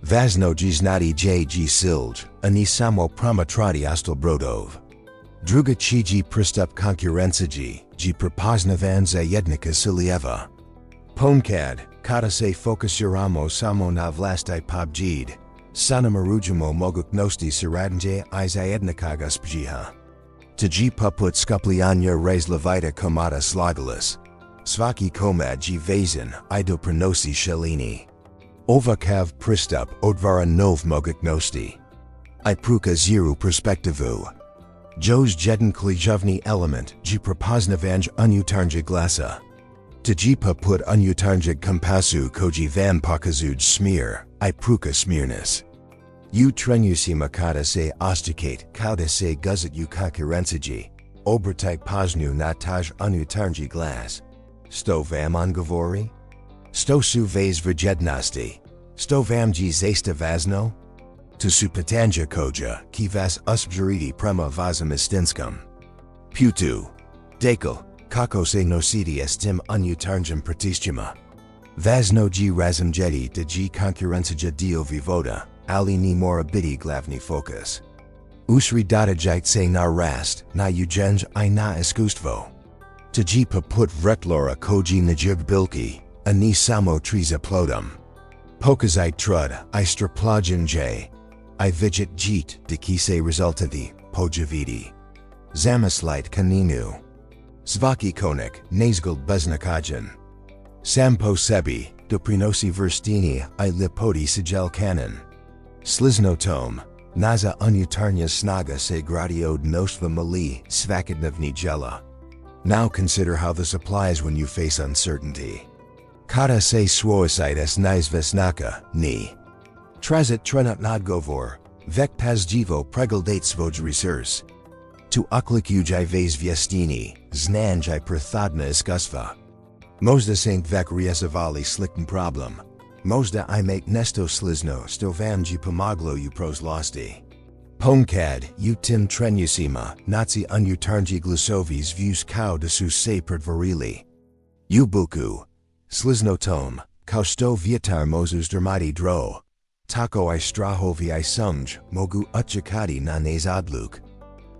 Vazno ji znati ji silj, a ni samo promatrati ostal brodov. Druga chiji pristup konkurenciji, ji prepoznavan za jednika Silieva. Ponkad, kada se fokusiramo samo na vlastaj pobjed, sana marujemo mogućnosti suradnje I zajednikaga spjiha. Tji poput skupljanja različitih komada slagalic. Svaki komad ji vezan I doprinosi shelini. Ovakav pristup otvara nov mogućnosti. I pruka ziru perspektivu. Jos jedan ključni element ji prepoznavanj unutarnjeg glasa. Tji poput unutarnjeg kompasu koji vam pokazuj smjer, I pruka smjernis. U trenusima kada se ostakate kada se guzat u konkurenciji, obrataj pažnju na taj unutarnji glas. Sto vam ongovori? Sto su vez vrijednosti? Sto vam ji zaista važno? To su pitanja koja ki vas usbžariti prema vašem istinskom putu. Dekal, kako se nositi s tim unutarnjim pritiscima. Važno ji razumjeti da ji konkurencija dio vivoda, ali ni mora biti glavni fokus. Usredotočite se na rast, na ujenj I na iskustvo. Tji poput vretlora koji najib bilki, a ni samo triza plodom. Pokazite trud I straplajanj. I vidjet jit de ki se rezultati, pojaviti. Zamislit kaninu. Svaki konik, nezgald beznakajan. Sampo sebi, doprinosi vrstini I lipoti sigel kanon. Slizno tom, naza unutarnja snaga se gradiod nostva mali svakadnevni jela. Now consider how this applies when you face uncertainty. Kada se svoje neizvesnaka, ni. Trazit trenut nadgovor, vek pazjivo pregledate svoj resurs. Tu uključuj vez vjestini, znanj prethodna iskustva. Možda se vek rješavali sličan problem. Možda I make nesto slizno sto vam ji pomoglo u prošlosti. Ponkad, u tim trenusima, naci unutarnji glasovis views kao da su se pretvorili. U buku. Slizno tom, kao sto vjetar mozus drmati dro. Tako I strahovi I sunj, mogu utjekati na nezadluk.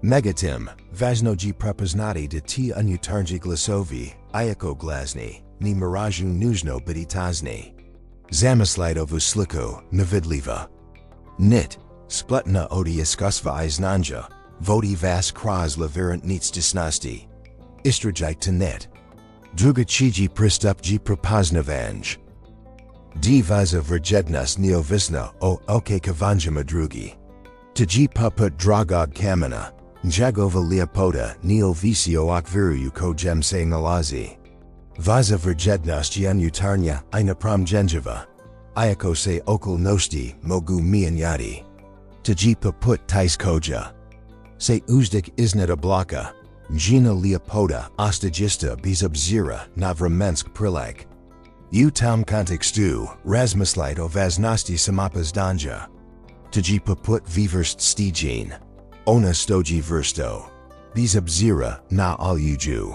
Megatim, važno ji prepoznati da ti unutarnji glasovi, iako glasni, ni miraju nužno biti tazni. Zamislite sliku, nevidljiva. Nit, spletna odi iskustva I znanja, vodi vas kroz lavirant neočekivanosti. Istražite net. Druga chiji pristup ji prepoznavanj. Divaza vrijednost neovisna o očekivanjima drugi. Tji poput dragog kamena, njegova ljepota neovisio okviru kojem se nalazi. Vaza vrijednost unutarnja I napromjenjiva. Iako se okolnosti mogu mijenjati. Tji poput tais koja. Se uzdik iznad oblaka. Njina ljepota ostajista bez obzira na vremensk prilike. U tom kontekstu, razmislite o važnosti samopoznanja. Tji poput vivrst stijin. Ona stoji vrsto. Bez obzira na aljuju.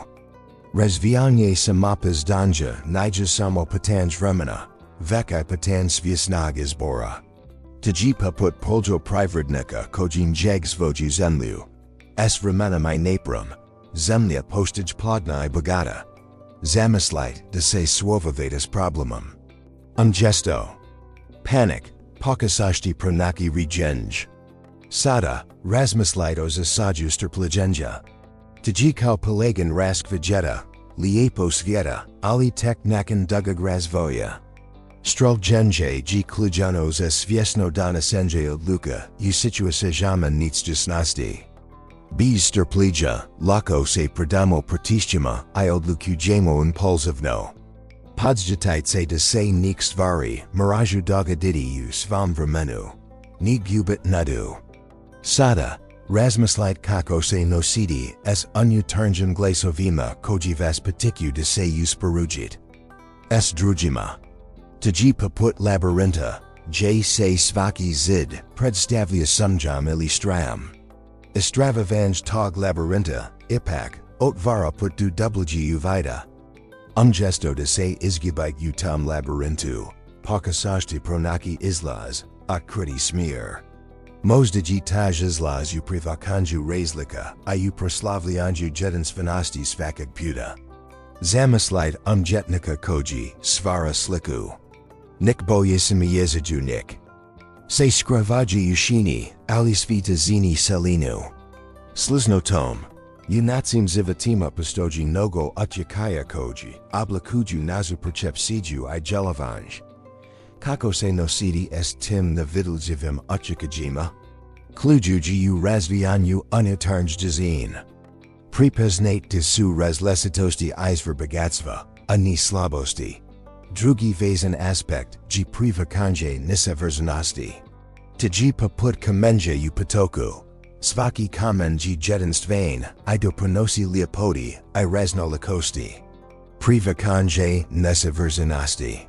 Razvijanje samopoznanja nije samo pitanje vremena, već I pitanje svjesnog izbora. Tji poput poljo privrednika kojeg svoju zemlju. S vremenom I napram. Zemlja postage plodna I bogata. Zamislite da se suočavate s problemom. Ungesto. Panic, pokušajte pronaki rješenje. Sada, razmislite o zasadu strpljenja. Tji kao pelagan raskvijeta, lijepo svijeta, ali tek nakon dugog razvoja. Strpljenje ji ključno za svjesno donošenje odluka u situacijama neočekivanosti. Bez strpljenja, lako se predamo pritiscima I odlukujemo impulsivno. Podsjećajte se da se nik stvari miraju dogoditi u svom vremenu. Ni gubit nadu. Sada, razmislite kako se nositi s unutarnjim glasovima koji vas potiču da se usporujit. S drugima. Tji poput labirinta, j se svaki zid predstavlja sunjam ili stram. Istravavanj tog labirinta, ipak, otvara put du dublji uvida. Ungesto da se izgibite u tom labirintu, pokušajte pronaki izlaz, otkriva smjer. Mozdji taj izlazu privakanju razlika, I proslavljanju jedinstvenosti svakog puta. Zamislite umjetnika koji stvara sliku. Nik boje se jeziku nik. Se skravaji ushini, ali svita zini selinu. Slizno tom. Unacim zivatima postoji nogo otkriva koji, oblikuju nazu percepciju I jelavanj. Kako se nositi s tim na vidljivim očekivima? Klujuji u razvijanju unutarnjeg dizajn. Pripremite su različitosti izvor bogatstva, a ni slabosti. Drugi važan aspekt ji privakanje nesavršenosti. Tji poput kamenje u potoku. Svaki kamen ji jedinstven, I doprinosi liapoti, I raznolikosti. Privakanje nesavršenosti.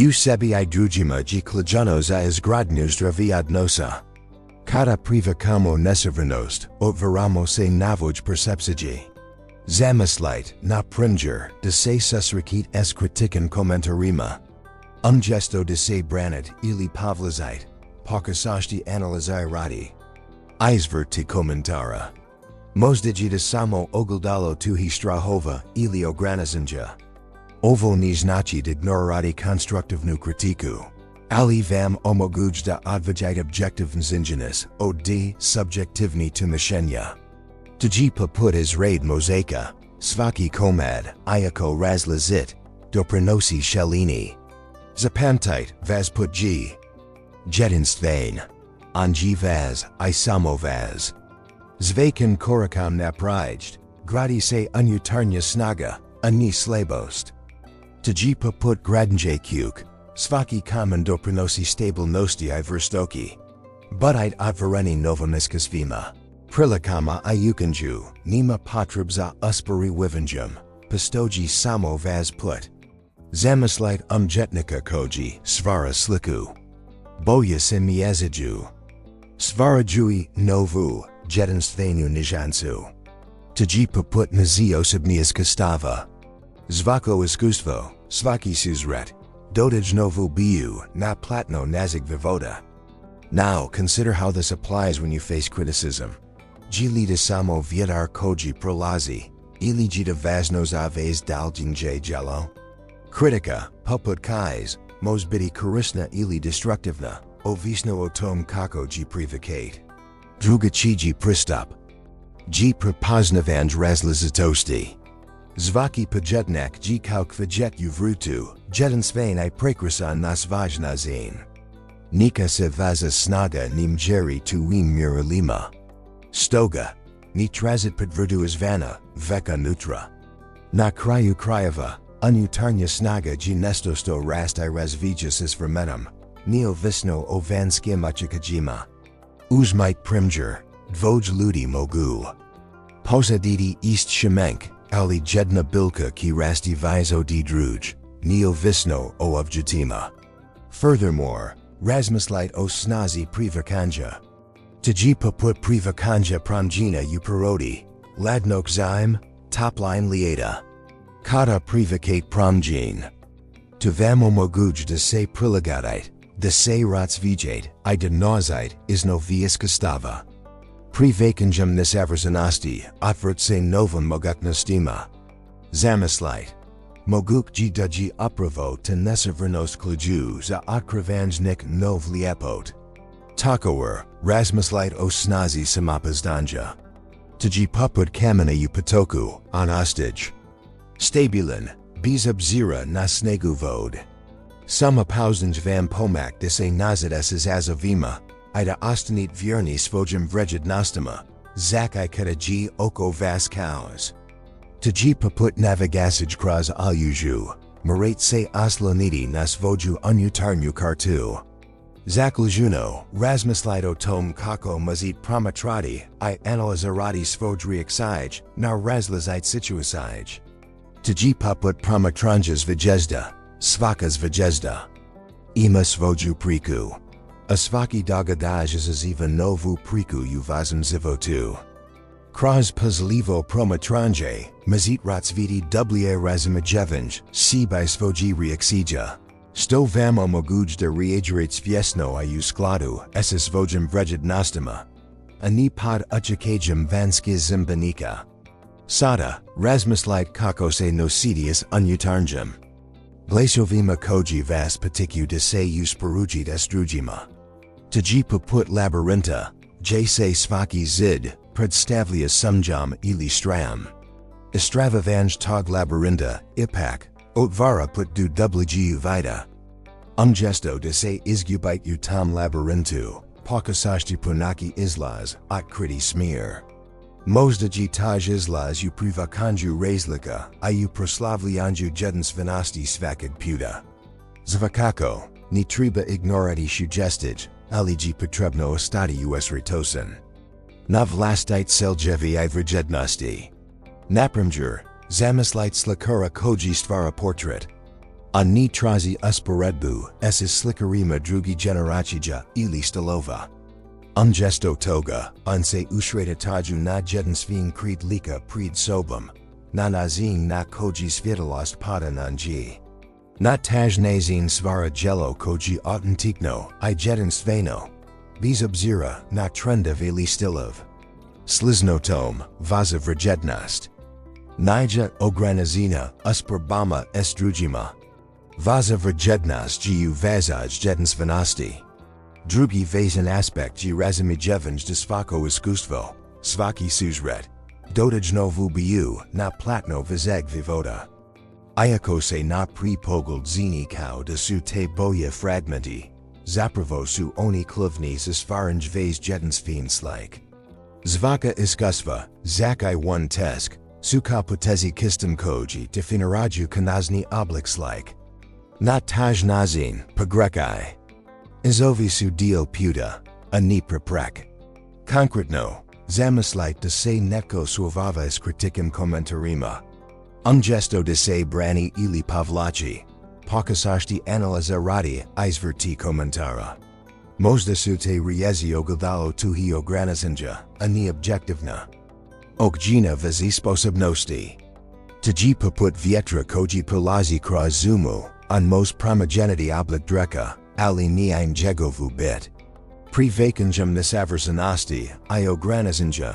U sebi I drugima ji ključno za izgradnju zdravia odnosa. Kada privakamo nesavršenost, otvaramo se novoj percepciji. Zamislite, na primjer, da se susrekit s kritikan komentarima. Gesto da se branit ili povlazite, pokušati analizirati. Izvrti komentara. Mozdji da samo ogledalo tuhi strahova ili ograničenja. Ovo ne znači da ignorati konstruktivnu kritiku. Ali vam omoguć da odvajate objektivn zinjenis od subjektivni tumačenja. Tji poput izrade mozaika, svaki komad, iako različit, doprinosi shelini. Zapamtite, vas put ji. Jedinstven. Anji vaz, I samo vaz. Zvakan korikam naprijd, gradi se unutarnja snaga, a ni slabost. Tji poput gradnje kuk, svaki kamen doprinosi stabilnosti I vrstoki. Budite otvoreni novomiskasvima. Prilikama I ukanju, nima potreb za usporiwivanjum, postoji samo vaz put. Zamislite umjetnika koji stvara sliku. Boje se jeziku. Stvarajui novu, jedinstvenju nijansu. Tji poput nazi osobni iskustava. Svako iskustvo, svaki susret, dodaj novu biu, na platno nazik vivoda. Now consider how this applies when you face criticism. Jilida samo vietar koji prolazi, ili jida vazno zavez daljinje jello. Kritika, poput kais, mozbiti korisna ili destruktivna, ovisno o tom kako ji privakate. Drugačiji pristup. Ji prepoznavanj različitosti. Zvaki pojetnak ji kaukvajet uvrutu, jedinstven I prekrasa nas važnazin. Nika se vaza snaga nimjeri tuim miralima. Stoga, ni transit podvrdu izvana, veka nutra. Na kraju krajeva, unutarnja snaga ji nestosto rast I razvijas isvermenom, neovisno o vanskim očekivima. Uzmite primjer, dvoj ljudi mogu. Pozaditi ist shemenk, ali jedna bilka ki rasti vizo di druj, neovisno o objetima. Furthermore, razmislite o snazi privakanja. Tji poput privakanja promjena u parodi, ladnok zaim, topline lieta. Kada privakate promjen. Tuvamo moguj da se prilagadite, da se ratsvijate, I denozite, izno viskastava. Privakanjam nesavršenosti, otvrt se novom mogutnostima. Zamislite. Moguk ji da ji upravo te nesavršenost kljuju za otkrivanjnik nov liepot. Takover, razmislite o snazi samopoznanja. Tji poput kamena u potoku, on ostij. Stabilan, bez obzira na snegu vod. Samopouznj vam pomak da se nazad s azovima, I da ostanit vjerni svojim vrednostama, zak I kada ji oko vas kaos. Tji poput navigasij kroz aljuju, morate se osloniti na svoju unutarnju kartu. Zaključno, razmislite o tom kako mazit promatrati, I analizirati svoj reaksij, na različite situacij. Tji poput promatranja zvijezda, svaka zvijezda. Ima svoju priču. A svaki dogadaj zaziva novu priču u vazem životu. Kroz pozlivo promatranje, mazit ratsviti dublje razumijevanj, si by svoji reaksija. Sto vamo moguj de reagerates viesno I skladu, SS vojem vrejednostima. Ani pod uchakajum vanskiz zimbanika. Sada, razmislite kako se nosidius unutarnjum. Glasovima koji vas patiku de se usperujit estrujima. Taji poput labyrinta, j se svaki zid, predstavlia sumjam ili stram. Estravavanj tog labyrinta, ipak, otvara put du wgu vida. Gesto de se izgubite utam labyrintu, pokasashti punaki islas, otkriti smear. Mozdaji taj islas u privakanju razlika, I proslavljanju jedinstvenosti svakog puta. Zvakako, ni treba ignorati sugestij, aliji potrebno ostati retosan. Na vlastite seljevi I vrijednosti. Naprimjer, zamislite slikara koji stvara portret. Ani trazi usporedbu, SS slikarima drugi generachija ili stilova. Gesto toga, se usreta taju na jedinstven kred lika pred sobom, na nazin na koji svjetlost pada nanji. Na taj nazin svara jelo koji autentikno I jedinstweno. Bez obzira na trendav ili stilov. Sliznotom, vaza vrijednost. Nija ogranizina usperbama estrujima. Vaza vrijednost ju vazaj jedinstvenosti. Drugi vezan aspekt ji razumijevanje de svako iskustvo, svaki suzret. Dodajno vubiu na platno vizeg vivoda. Iako se na pre-pogled zini kao da su te boje fragmenti. Zapravo su oni kluvni zasvaranj vez jedinstven slik. Zvaka iskustva, zakai one tesk, suka potezi kistem koji definiraju kanazni oblik slik. Na taj nazin, pogrekai. Izovi su dio puta, ani preprek. Konkretno, zamislite da se netko suočava s kritikim komentarima. Gesto de se brani ili pavlači. Pokasashti analizirati izvrti komentara. Možda su te riezi ogledalo tuhi ogranizenja, ani objektivna. Okjina vezi sposobnosti. Taji poput vjetra koji polazi kroz zumu, most primogeniti oblik dreka, ali niajn jegovu bit. Privakanjam nesavrznosti, I ogranizenja.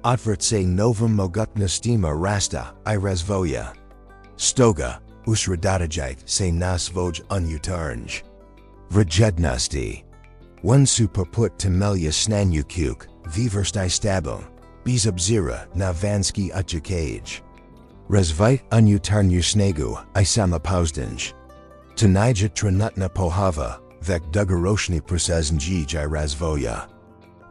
Otvrt se novom mogutnostima rasta, I razvoja. Stoga, usredatijit se na svoj unutarnj. Vrijednosti. One su poput temelja snanjukuk, viversti stabil, bez obzira na vanski uchakaj. Razvite unutarnju snegu, I samopouzdnj. Tanija trenutna pohava, vek dugoročni procesenji I razvoja.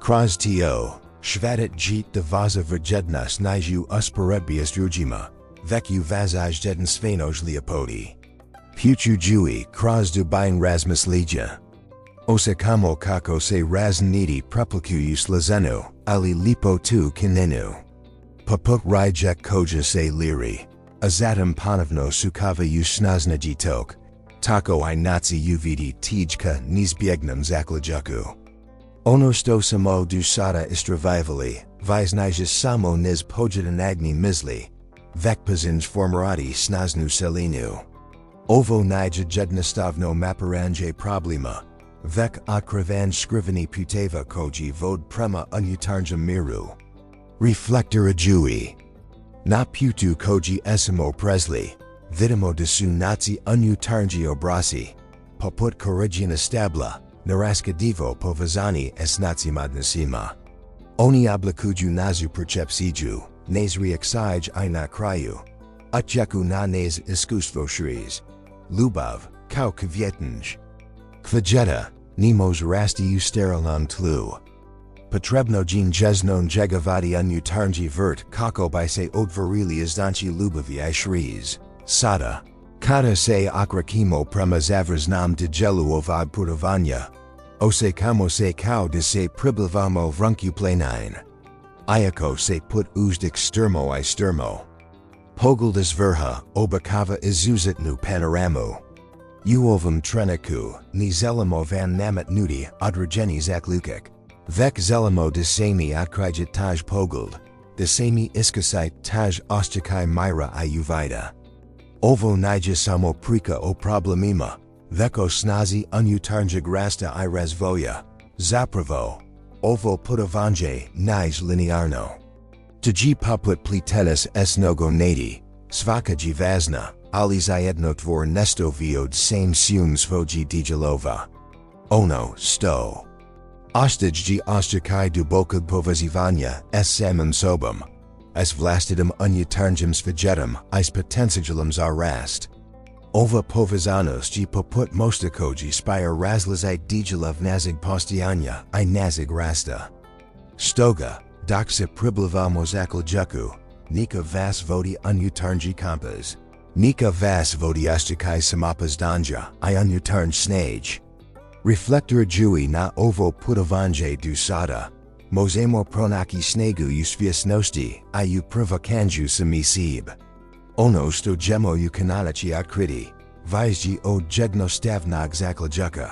Kroz to, shvatit jit da vaza vrijednost niju usporedbi estrujima, vek u vazaj jedinstvenoj liapodi. Puchu jui kroz dubain razmislija. Osekamo kako se razniti preplikuju slazenu, ali lipo tu kinenu. Poput rijek koja se liri. Azatam ponovno sukava u snaznaji tok. Tako I nazi uvidi tijka nizbjegnam zaklajuku. Ono sto samo du sada istravivali, visnija samo niz pojadanagni misli. Vek pazinj formarati snaznu selinu. Ovo nija jednostavno maparanje problema. Vek otkrivanj skriveni puteva koji vod prema unutarnjam miru. Reflektorajuji. Na putu koji esimo presli. Vidimo da su nazi unutarnji obrasi. Poput korigina stabla, naraskadivo povezani s nazimadnosima. Oni oblikuju nazu percepciju, nez reaksij I na kraju. Utjeku na nez iskustvo shriz. Lubav, kao kvjetanj. Kvajeta, nimos rasti u sterilan tlu. Potrebno jin jeznon jegavati unutarnji vert kako by se odvarili izdanchi lubavi I shriz. Sada. Kada se okrakimo prema zavraznam dijelu ovad putovanja. Osekamo se kao da se priblivamo vrunkuplanin. Iako se put uzdik sturmo I sturmo. Pogledas verha obakava izuzitnu panoramu. U ovom treniku, ni zelimo van namat nudi odrogeni zaklukik. Vek zelimo de sami otkrijit taj pogled, de sami iskasite taj ostikai myra I uvida. Ovo nija samo prika o problemima, Veko snazi unutarnjeg rasta I razvoja, zapravo, ovo putovanje nije linearno. Tji poput plitenis esnogo nati, svaka vazna, ali zajedno tvor nesto viod same sum svoje dijelova. Ono, sto. Ostaj ostakaj dubokog povezivanja s samim sobom. S vlastidom unutarnjim svijetom is potencijalom za rast. Ova povezanost poput mostakoji spire razlazite dijelov nazig postojanja I nazig rasta. Stoga, dok se približavamo zaključku, nika vas vodi unutarnji kompas. Nika vas vodi ostakaj samopoznanja I unutarnj snage. Reflektorujuji na ovo putovanje do sada. Možemo pronaki snegu u svjesnosti I u provokanju sami sebe. Ono što ćemo konačni otkriti, vizji od jednostavnog zaključka.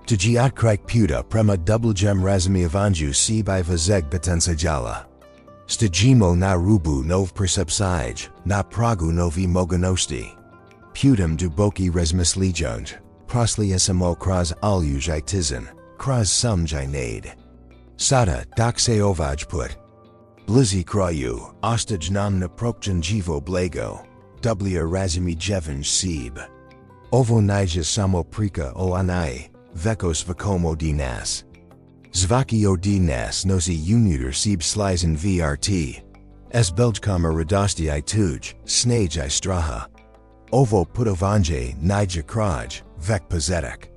Tji otkrij puta prema dubljem razumijevanju sebe vazeg potencijala. Stajimo na rubu nov percepsij, na pragu novi mogućnosti. Putem duboki razmišljanja, proslijemo kroz aljuj tizan, kroz samjaj nade. Sada dok se ovaj put. Blizi kraju, ostaj nam naprokjan jivo blago, dublja razumijevanj sebe. Ovo nije samo prika o anai, veko svakomo di nas. Zvaki od nas nosi unutar sebe slizen vrt. S beljkama radosti I tuj, snage I straha. Ovo putovanje nije kraj, vek pozetek.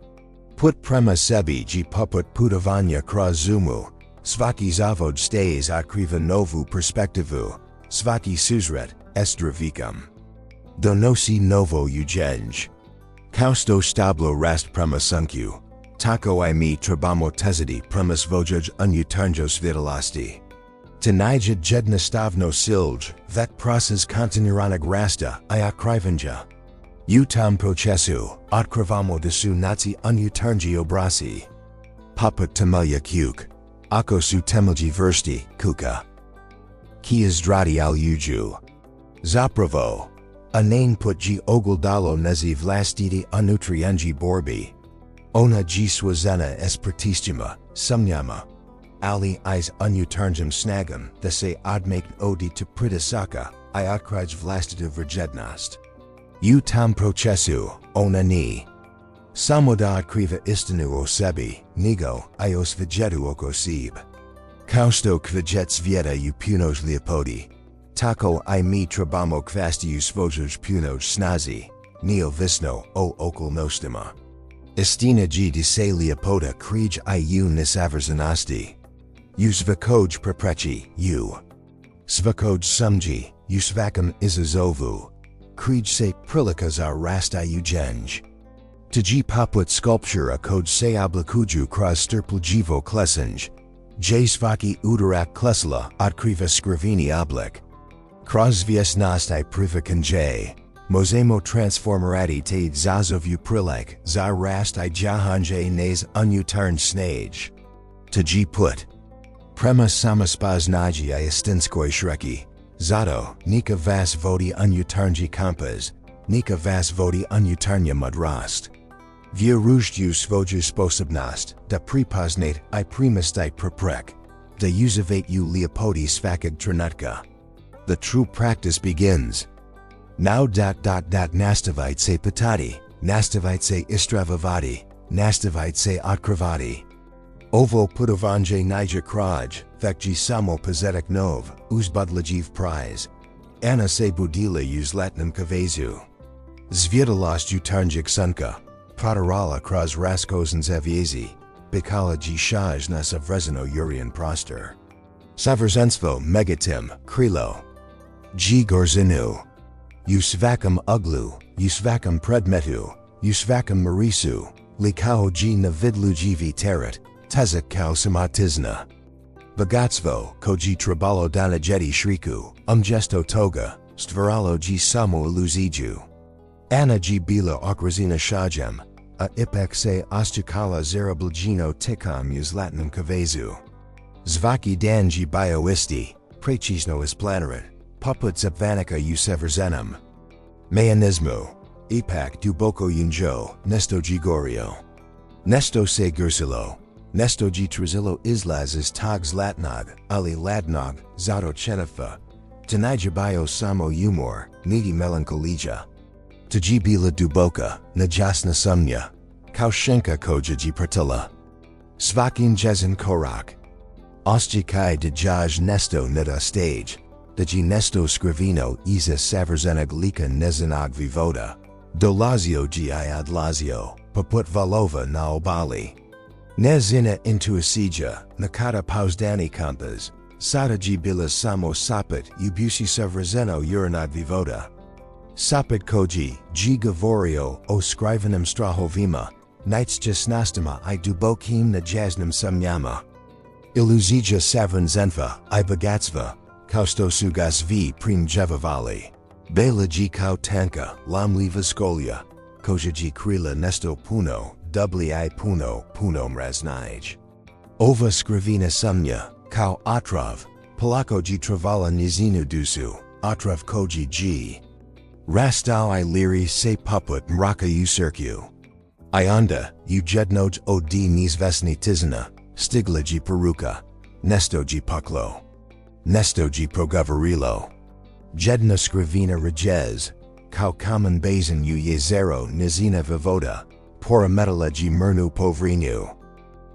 Put prema sebi poput putovanja kroz zumu, svaki zavod stays otkriva novu perspektivu, svaki susret estravicum. Donosi novo ujenj. Kao sto stablo rast prema sunku, tako I mi trebamo tezati prema svojeg unutarnjeg svjetlosti. Tanija jednostavno silj, vek proces kontinuiranog rasta I otkrivanja. U tom procesu, otkrivamo da su naci unutarnji obrasi. Poput temelja kuk. Ako su temelji vrsti, kuka. Ki zdrati al uju. Zapravo. Anain put ogledalo nezi vlastiti unutrienji borbi. Ona swazena es pratistima, sumnyama. Ali is unutarnjim snagam da se odmakn odi to pritisaka, I otkrij vlastita vrjednost. U tom procesu, ona ni. Samo da otkriva istinu o sebi, nego I o svijetu oko sebe. Kao što kvajet svijeta u punoj ljepoti. Tako I mi trebamo kvasti u svojeg punoj snazi, neovisno o okolnostima. Istina de se ljepota krij I u nesavrzenosti. U svakoj preprechi, u. Svakoj sumji, u svakom izazovu. Krij se prilika za rast I ujenj. Tji poput sculptura kod se oblikuju kroz strpljivo klesenj. J svaki udarak klesla otkriva skriveni oblik. Kroz vjesnost I privikanje. Možemo transformirati te zazovu prilike za rast I jahanje nez unutarnj snage. Tji put. Prema samospoznagi I istinskoj shreki. Zato, nika vas vodi unutarnji kompas, nika vas vodi unutarnja mudrost. Vjeruju svoju sposobnost, da prepoznate I primestaj preprek, da uzavate u ljepoti svakog trenutka. The true practice begins. Now nastavite se pitati, nastavite se istravavati, nastavite se otkrivati. Ovo putovanje nije kraj, vek samo pozetek nov, uzbudljiv prize. Ana se budila uz latnim kavezu. Zvjetlost jutarnjeg sunka, protarala kroz raskozen zavjezi, bikala shaj na savrezeno urian prostor. Savrzenstvo megatim, krilo. Gorzinu. U svakom uglu, u svakom predmetu, u svakom marisu, likao na vidlujivi teret, tezak kao samatizna. Bogatstvo, koji trebalo danajeti shriku, gesto toga, stvaralo samo iluziju. Ana bila okrazina shajam, a ipak se ostakala zarablagino tikam uz latnim kavezu. Zvaki dan bioisti, precizno isplanarit, poput zapvanika u severzenum. Mehanizmu. Ipak duboko yunjo, nesto gigorio. Nesto se gursilo. Nesto gi trizilo islas is togs latnog, ali ladnog, zato chenefa. Tanajabayo samo humor, nigi melancolija. Tajibila duboka, najasna sumnya. Kaushenka koja ji pratila. Svakin jezin korak. Ostjikai dejaj nesto neta stage. Daji nesto scrivino isa saverzenog lika nezinog vivoda. Dolazio gi iad lazio, paput valova na obali. Nezina intuisija, nakata pauzdani kompas. Sada gi bila samo sapit ubusi savrazeno urinad vivoda. Sapit koji, gi gavorio o scrivenem strahovima, nights jasnastama I dubokim na jasnem samyama. Iluzija savranzenfa I bagatsva, kaustosugas v prim jevavali. Bela gi kau tanka, lamli viskolya, koja gi krila nesto puno, dubli I puno mraznij. Ova scrivina sumnya, kau atrav, polako gi travala nizinu dusu, atrav koji gi. Rastau I liri se puput mraka usurku. Ionda, ujednoj od nizvesni tizna, stigla gi poruka, nesto gi puklo. Nesto gi progovorilo. Jedna scrivina regez, kau kamen bazin u jezero nizina vivoda, pora metala gi mrnu povrinu.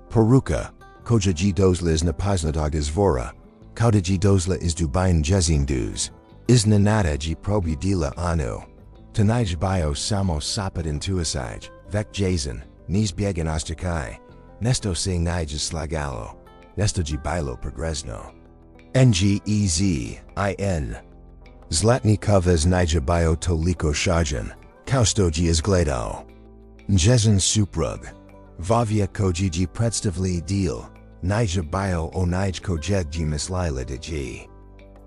Poruka, koja gi dozla is napaznadog izvora, kauda gi dozla is dubain jezin duz. Iznenada gi probudila anu. Tanij bio samo sapit intuisij, vek jason, niz biegan ostikai, nesto se nij slagalo, nesto gi bilo progresno. Ngez, Zlatnikov is nija bio toliko shajan, kaustoji izgledo. Njezin suprug. Vavia koji gi predstavli deal, nija bio o nij kojeg gi mislila de gi.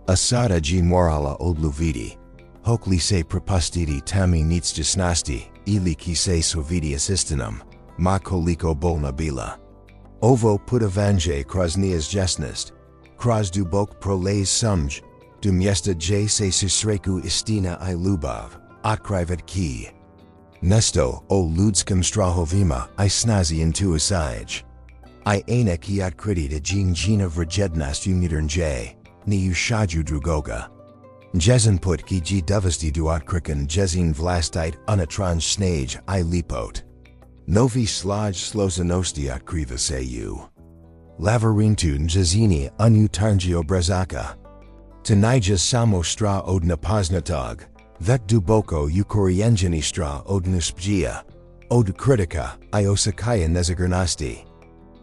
Asada gi morala odluvidi. Hokli se propustiti tami nits jasnasti, ili ki se sovidi assistinum, ma koliko bolna bila. Ovo putavanje krasnias jasnast, kras dubok proles sumj, du miesta j se susreku istina I lubov, otkrivat ki. Nesto o ludskim strahovima I snazi intuisij. I ena ki otkriti de jina vrjednost uniternj, ni ushaju drugoga. Jezin put ki gi dovesti du otkriken jezin vlastite unatranj snage I lipot. Novi slaj slozanosti otkriva se u. Lavarintu njezini unutarnji obrazaka. Tanija samo stra od napoznatog, vek duboko ukorienjeni stra od nuspjia, od kritika I osakaya nezagrnosti.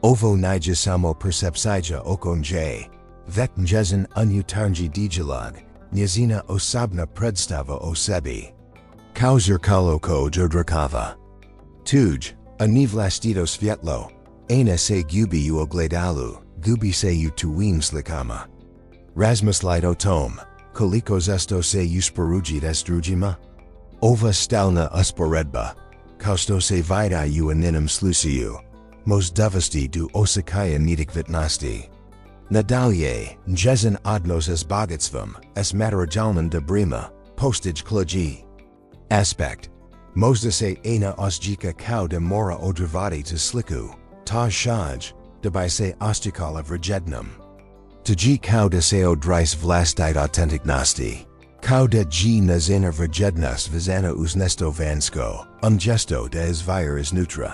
Ovo nija samo percepsija okonje, vek njezin unutarnji dijalog, njezina osobna predstava o sebi. Kao zrcalo kod odrakava. Tuj, a nivlastido svietlo, ena se gubi u ogledalu, gubi se u tuim slikama. Razmislite o tom, koliko zesto se usporujit estrujima? Ova stalna usporedba, kausto se vida u aninem slusiu, mos dovesti du osakaya nitikvitnosti. Nadalje, njezin odnos es bogatstvom, es materialman dobrima, postage kluji. Aspect. Možda se ena osjika kao de mora odravati to sliku, ta shaj, da bi se ostikala vrjednom. Tji kao da se odrais vlastite autentiknosti. Kao da ji nazina vrjednost vizana uz nesto vansko, gesto da izvire is nutra.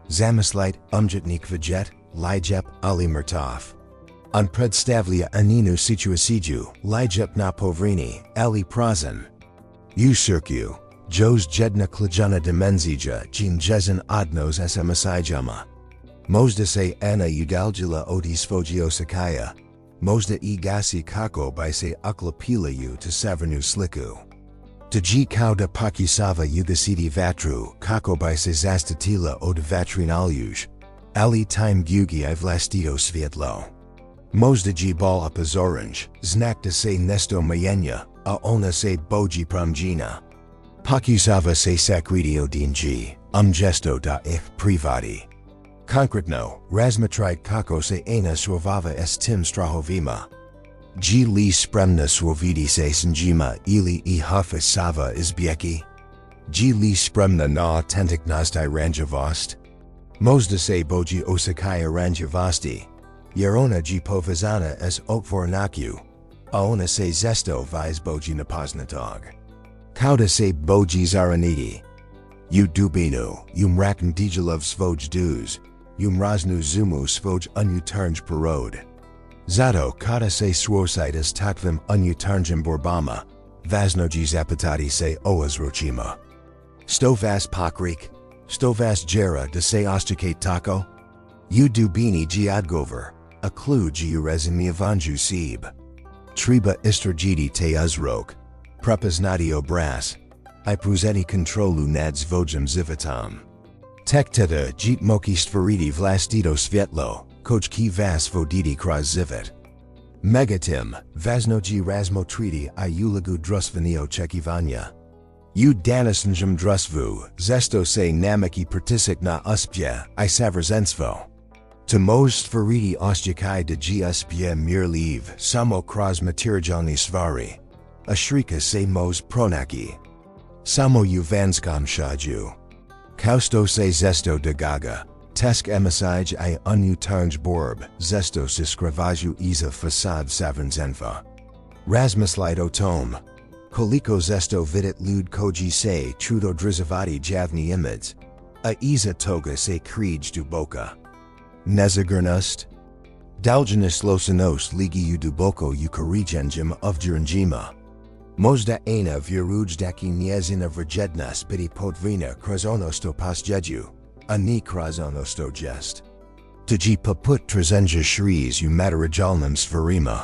Zamislite umjetnik vijet, lijep ali mrtaf. On predstavlja aninu situasiju, lijep na povrini, ali prazan. Usurku, jos jedna klajana dimenzija jin jezin odnos smasijama. Možda se ana udaljila od svoje osakaya. Možda I gasi kako bi se uklopila u to savrnu sliku. Tji kao da pakisava ugasiti vatru kako bi se zastatila od vatrinaljuj. Ali time gugi I vlastido svietlo. Možda ji bal upozoranj, znak da se nesto majenja, a ona se boji promjina. Pakisava se sakridio dinji, gesto da privati. Konkretno, razmatrite kako se ena suočava s tim strahovima. Ji li spremna suovidi se snjima ili I hufasava izbjeki. Ji li spremna na authentic nastai ranjavost. Mozda se boji osakaya ranjavosti. Yarona ji povazana as otvornaku. Aona se zesto vise boji napoznatog. Kauda se boji zaranigi. U dubinu, rakan dijalov svoj dus. Raznu zumu svoj unutarnj parod. Zato kada se swositas takvim unutarnjem borbama. Vaznoji zapatati se oazrochima. Sto vas pokrik. Sto vas jera de se ostakate tako. U dubini ji odgover. A clue ji urezimi avanju sib. Treba istrajiti te uzrok. Prepoznati obraz. I pruzeti kontrolu nad svojem zivatam. Tekteta jit moki stvariti vlastito svetlo, koj ki vas voditi kroz zivit. Megatim, vaznoji razmotriti I ulagu drusvanio očekivanja. U današnjem drusvu, zesto se namaki pratisik na uspje I savrzenstvo. Tmoz stvariti osjećaj da ji uspje mirliv samo kroz materijalni stvari. Ashrika se moz pronaki. Samo u vanskam shaju. Kausto se zesto dagaga. Tesk emisij I unutarnj borb, zesto se skrivaju iza fasad savranzenfa. Razmislite o tom. Koliko zesto vidit lud koji se trudo drizavati javni imids. A iza toga se krij duboka. Nezagernust. Daljanus losanos ligi u duboko u korigenjim ovdjeranjima. Mozda ena vjerujdaki njezina vrjednas piti podvina krazonosto pasjeju, a ni krazonosto jest. Tji paput trezenja shriz u matarajalnam stvarima,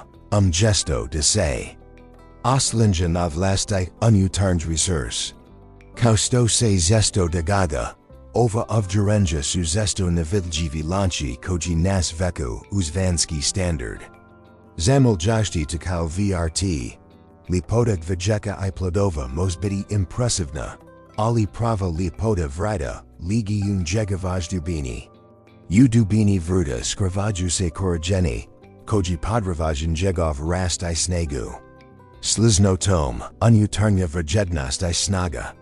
gesto de se. Oslinja na vlastai unutarnj resurs. Kausto se zesto dagaga, ova ovdjerenja su zesto navidljivi lanchi koji nas veku uzvanski standard. Zamoljashti takao vrt. Lipodak vijeka I plodova mozbiti impresivna, ali prava lipoda vrida, ligi jegavaj dubini. U dubini vruda skrivaju se korigeni, koji podravajan jegov rast I snegu. Slizno tom, unutarnja vrjednost I snaga.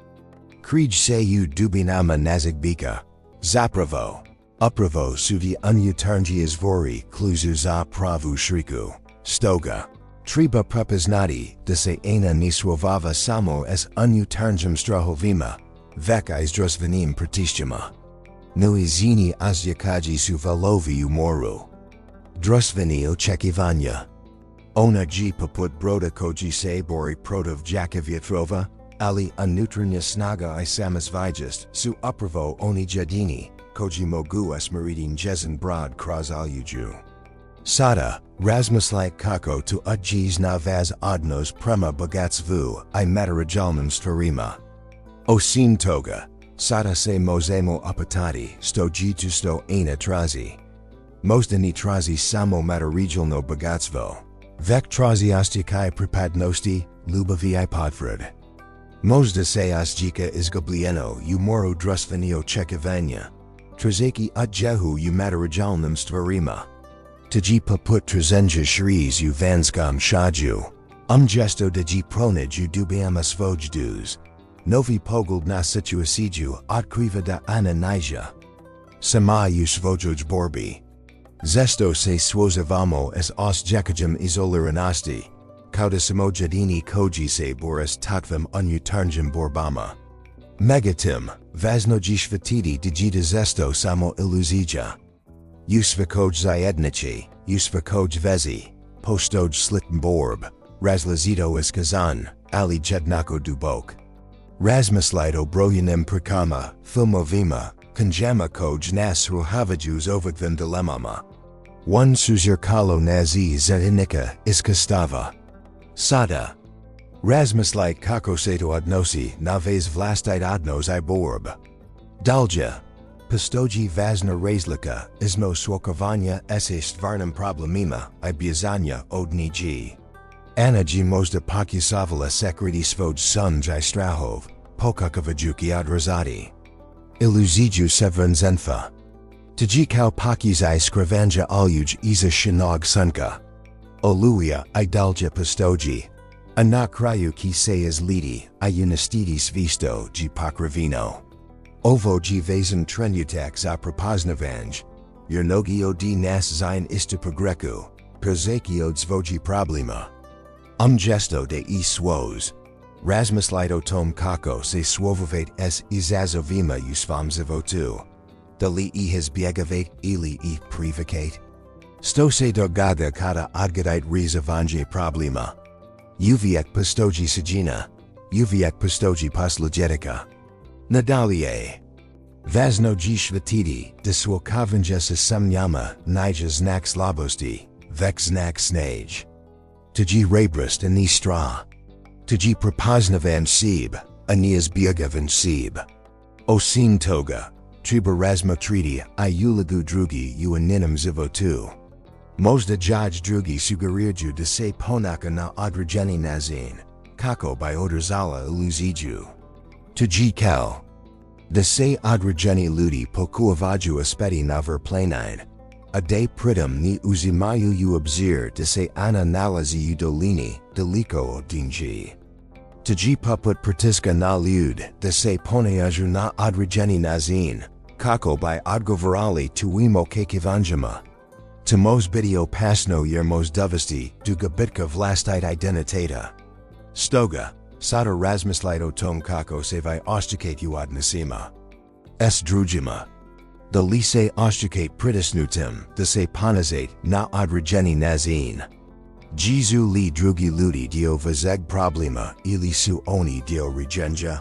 Krij se u dubinama nazigbika. Zapravo. Upravo suvi unutarnji izvori kluzu za pravu shriku. Stoga. Treba prepoznati da se ena ni swavava samo s unutarnjem strahovima, veka izdrusvanim pratishtjama. Nui zini azjakaji su valovi umoru. Drusvani očekivanja. Ona ji poput broda koji se bori protiv jakavjetrova, ali unutarnja snaga I samazvijast su upravo oni jedini, koji mogu asmeritin jezin brod kroz aljuju. Sada, razmislite kako tu udjiz na vaz odnos prema bogatstvu I matarajalnam stvarima. Osim toga, sada se mozemo upatati sto jitu sto ena trazi. Mozdani trazi samo matarijalno bogatstvo. Vek trazi osjećaj pripadnosti, ljubavi I potvrdj. Mozda se osjeća izgubljeno u moru drusvani očekivanja. Trazeki udjehu u matarajalnam stvarima. Tji paput trezenja shriz u vanskam shaju. Gesto da ji pronij u dubiama svoj dus. Novi pogled na situaciju otkriva da ana naija. Sama u svojoj borbi. Zesto se swozavamo s osjećajem izoliranosti. Kauda samo jedini koji se boris takvim unutarnjem borbama. Megatim, vaznoji shvatiti digita zesto samo iluzija. Usvakoj zajednici, usvakoj vezi, postoj slitan borb, razlazito iskazan, ali jednako dubok. Razmislito brojanem prakama, filmovima, kanjama koj nas ruhavajus ovakvim dilemama. One suzirkalo nazi zainika iskastava. Sada. Razmislite kako se to odnosi na vez vlastite odnos I borb. Dalja. Postoji vazna razlika izmo suočavanja se stvarnim problemima I bjezanja odniji. Ana ji mozda pokusavala sekriti svoj sunj I strahov, pokakavajuki odrazati. Iluziju sevranzenfa. Tji kao pokusi skrivanja aljuj iza shinog sunka. Oluja I dalja postoji. A na kraju ki se izliti, I unistiti svisto gi pokravino. Ovo gi vezan trenutak za prepoznavanj. Jer od nas zijn isto pogreku, perzeki od svoje problema. Gesto de I svoje. Razmislito tom kako se svovovat s izazovima usvam životu. Da li I izbjegavat ili I privakat. Sto se dogada kada odgadit rizavanje problema. Uvijek postoji sajina. Uvijek postoji poslujetika. Nadalje. Vazno gi shvatiti, da suočavanje se samnyama, nije znak slabosti, vek znak snage. Tji rebrast ani stra. Tji prepoznavan seb, ani izbjegavan seb. Osim toga, treba razmotriti I ulogu drugi u aninam životu. Možda judge drugi sugerirju da se ponaka na određeni način, kako bi održala iluziju. Tji kel. Da se određeni ljudi pokušavaju uspeti na verplanin. A de pritom ni uzimaju u obzir da se ana nalazi u dolini, daliko od dinji. Tji poput pritiska na ljud da se poneaju na određeni način, kako bi odgovarali tuimo očekivanjima. Temos biti opasno jer mos dovesti do gubitka vlastite identiteta. Stoga, sada razmislito tom kako se vi oščekati odnosima. S drugima. Da li se oščekat pritisnutim da se ponazat na određeni način. Jesu li drugi ljudi dio vazeg problema ili su oni dio regenja.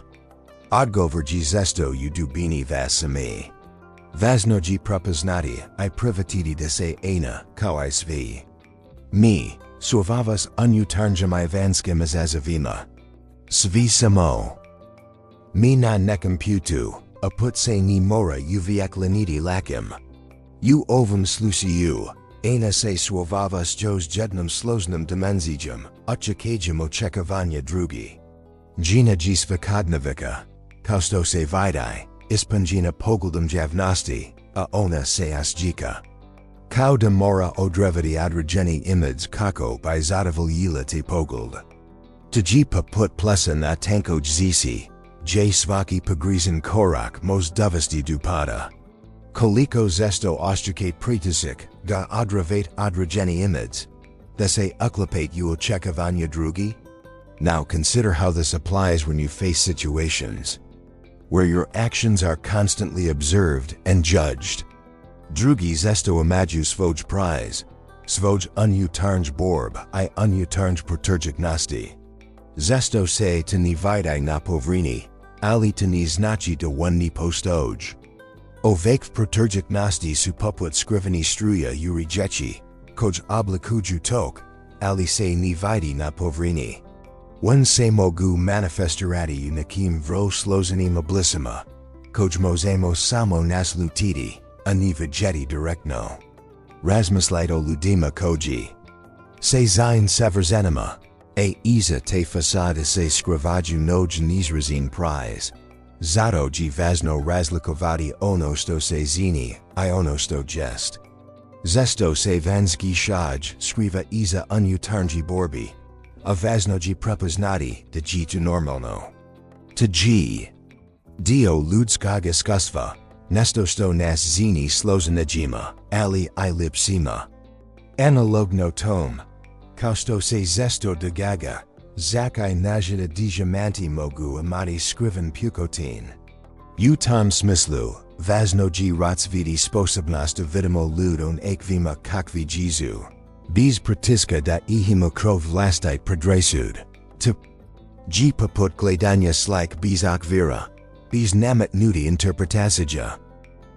Odgovor zesto u dubini vasami. Vazno gi prepoznati I privatiti da se ena kao svi. Mi, suavavas unutarnjama vanskim izazovima. Svi samo. Mi na nekam putu, a put se ni mora uvijek laniti lakim. U ovom slučaju, ena se suavavas jos jednom složnom dimenzijom, očekajam očekivanja drugi. Gina gi svakodnevika, kao što se vidi, ispanjina pogledom javnosti, a ona se asjika. Kao da mora odrevati određeni image kako bi zadovoljila pogled. Tji put plusa na tanko zisi, j svaki pogrizan korak mos dovesti dupada. Koliko zesto oščekat pritisik, da odrevat određeni image. Da se uklapat u očekivanja drugi? Now consider how this applies when you face situations where your actions are constantly observed and judged. Drugi zesto imaju svoj prize, svoj unutarnj borb I unutarnj proturjiknosti. Zesto se te ni vidi na povrini, ali te ni znači da one ni postoj. Ovak proturjiknosti su poput skriveni struja u riječi, koj oblikuju tok, ali se ni vidi na povrini. One se mogu manifestirati u nekim vrlo složenim oblicima, koj možemo samo naslutiti, a ni vidjeti direktno. Razmislito ljudima koji se zijn sevrzanima, iza te fasada se skrivaju noj nizrazin prize. Zato gi vazno razlikovati ono što se zini, I ono što jest. Zesto se vanski shaj skriva iza unutarnji borbi. A vazno gi prepoznati da gi to normalno. Tji. Dio ljudskoga iskustva, nesto što nas zini složenajima, ali I lipsima. Analogno tom. Kao što se zesto dogaga, zakaj najda dijamanti mogu imati skriven pukotin. U tom smislu, vazno gi razviti sposobnost da vidimo ljud on ekvima kakvi Jesu. Bez pritiska da ihimo krov vlastite predresud. Gi poput gledanja slik bez okvira. Bez namatnuti interpretacija.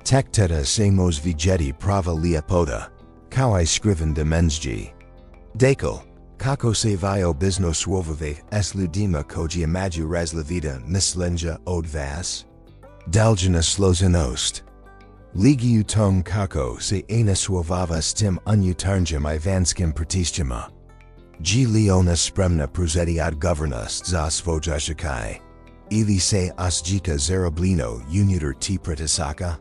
Tek tada semos vidjeti prava liapota. Kao I skriven dimenzji. Dekal, kako se vio bizno svovovat s ljudima koji imaju razlivita mislenja od vas? Daljina složenost. Ligi u tom kako se ena suavava s tim unutarnjim I vanskim pritiscima. Gi li ona spremna pruzeti odgovornost za svoje oščekaj. Ili se osjika zaroblino unutar ti pritisaka?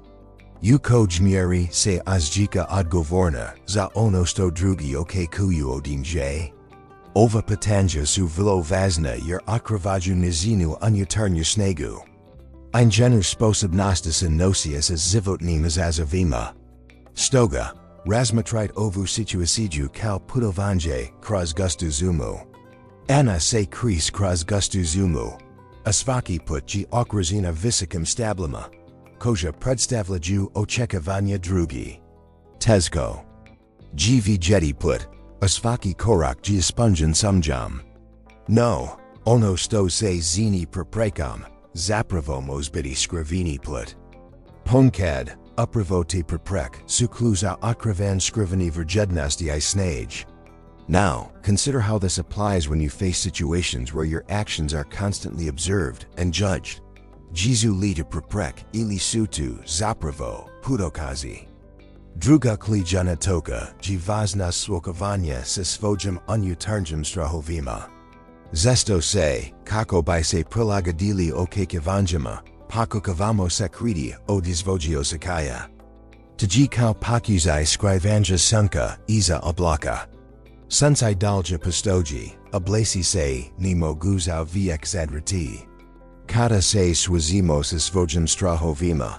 U koj mjeri se osjika odgovorna za ono što drugi očekuju od nje? Ova patanja su vrlo važna jer otkrivają niezinu unutarnju snagu. Inženjer sposobnosti se nosi sa životnim izazovima. Stoga, razmatrajte ovu situaciju kao putovanje kroz gustozumu. Ana se kris kroz gustozumu. A svaki put ji okružena visokim stablima, koja predstavljaju očekivanja drugi. Tezko. Ji vidjeti put, a svaki korak ji ispunjen sumnjam. No, ono što se zini preprečam, zapravo može biti skriveni put. Ponekad, upravo te preprek sukluza otkrivan skriveni vrijednosti I snage. Now, consider how this applies when you face situations where your actions are constantly observed and judged. Jesu lita preprek ili sutu zapravo putokazi. Druga klijana toka ważna suočavanja sa svojim unutarnjim strahovima. Zesto se, kako by se prilagodili očekivanjima, pokušavamo sakriti od svojeg osjećaja. Tji kao pokušaj skrivanja sunka iza oblaka. Sunce dalje postoji, oblasi se ni mogu zavjeti. Kada se swazimo sa svojim strahovima,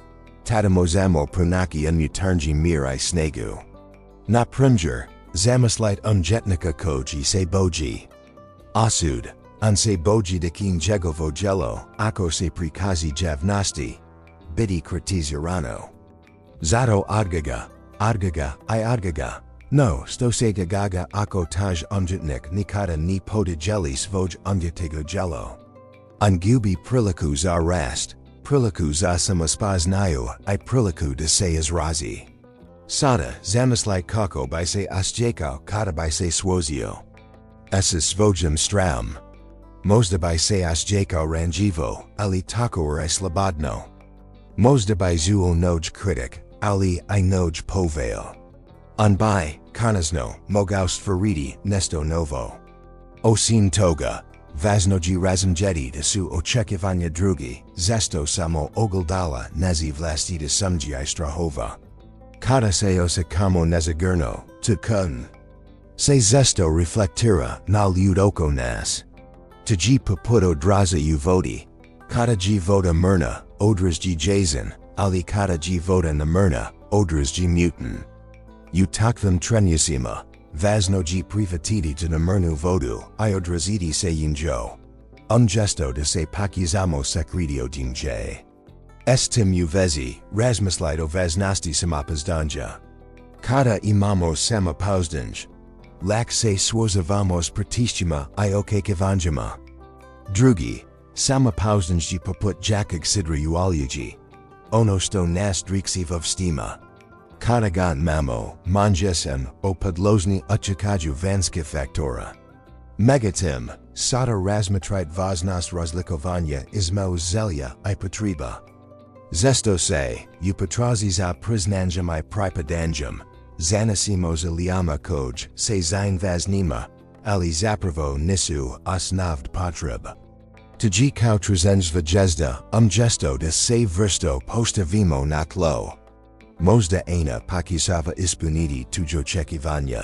tadamozamo pronaki unutarnji mir I snagu. Na primjer, zamislit jetnika koji se boji. Osud, on se boji de king jegovo jelo, ako se prikazi javnosti, biti kritizirano. Zato odgaga, I odgaga. No, sto se gagaga ako taj umjetnik nikada ni podijeli svoj umjetego jelo. Angubi priliku za rast, priliku za samospoznaju I priliku da se izrazi. Sada zamislit kako by se osjećao kada by se swozio. Esa svojim stram. Možda by se osjećao ranjivo, ali tako I slobodno. Možda by zuo noj kritik, ali I noj povail. On by, konozno, mogao stvoriti nešto novo. Osim toga, važnoji razumjeti da su očekivanja drugi, zasto samo ogledala nazi vlastita sumnji strahova. Kada se osjećamo nezagrno, tukun. Se zasto reflektira na ljud oko nas. Tji poput odraza vodi. Kada ji voda mirna, odraz ji jazan, ali kada ji voda namirna, odraz ji mutan. Takvim trenjusima, važno ji privatiti da namirnu vodu, I odraziti se yinjo. Gesto da se pokušamo sakriti odinje. Estim vezi, razmislit o važnosti samopoznanja. Kada imamo samopoznanj, lak se swozavamos pratišćima I očekivanjima. Drugi, samopoznanji poput jakog sidrujualjuji. Ono što nas driksivovstima. Kada got mamo, manjesem, o podložni očekaju vanskih faktora. Megatim, sada razmatrit važnost razlikovanja između zelja I potreba. Zesto se, potrazi za priznanjem I pripadanjem, zanosimo zalijama koj se zin važnima, ali zapravo nisu osnovd potreb. Tji kao truzenj vjezda, gesto da se vrsto postavimo na tlo. Možda ana pokušava ispuniti tujo očekivanja.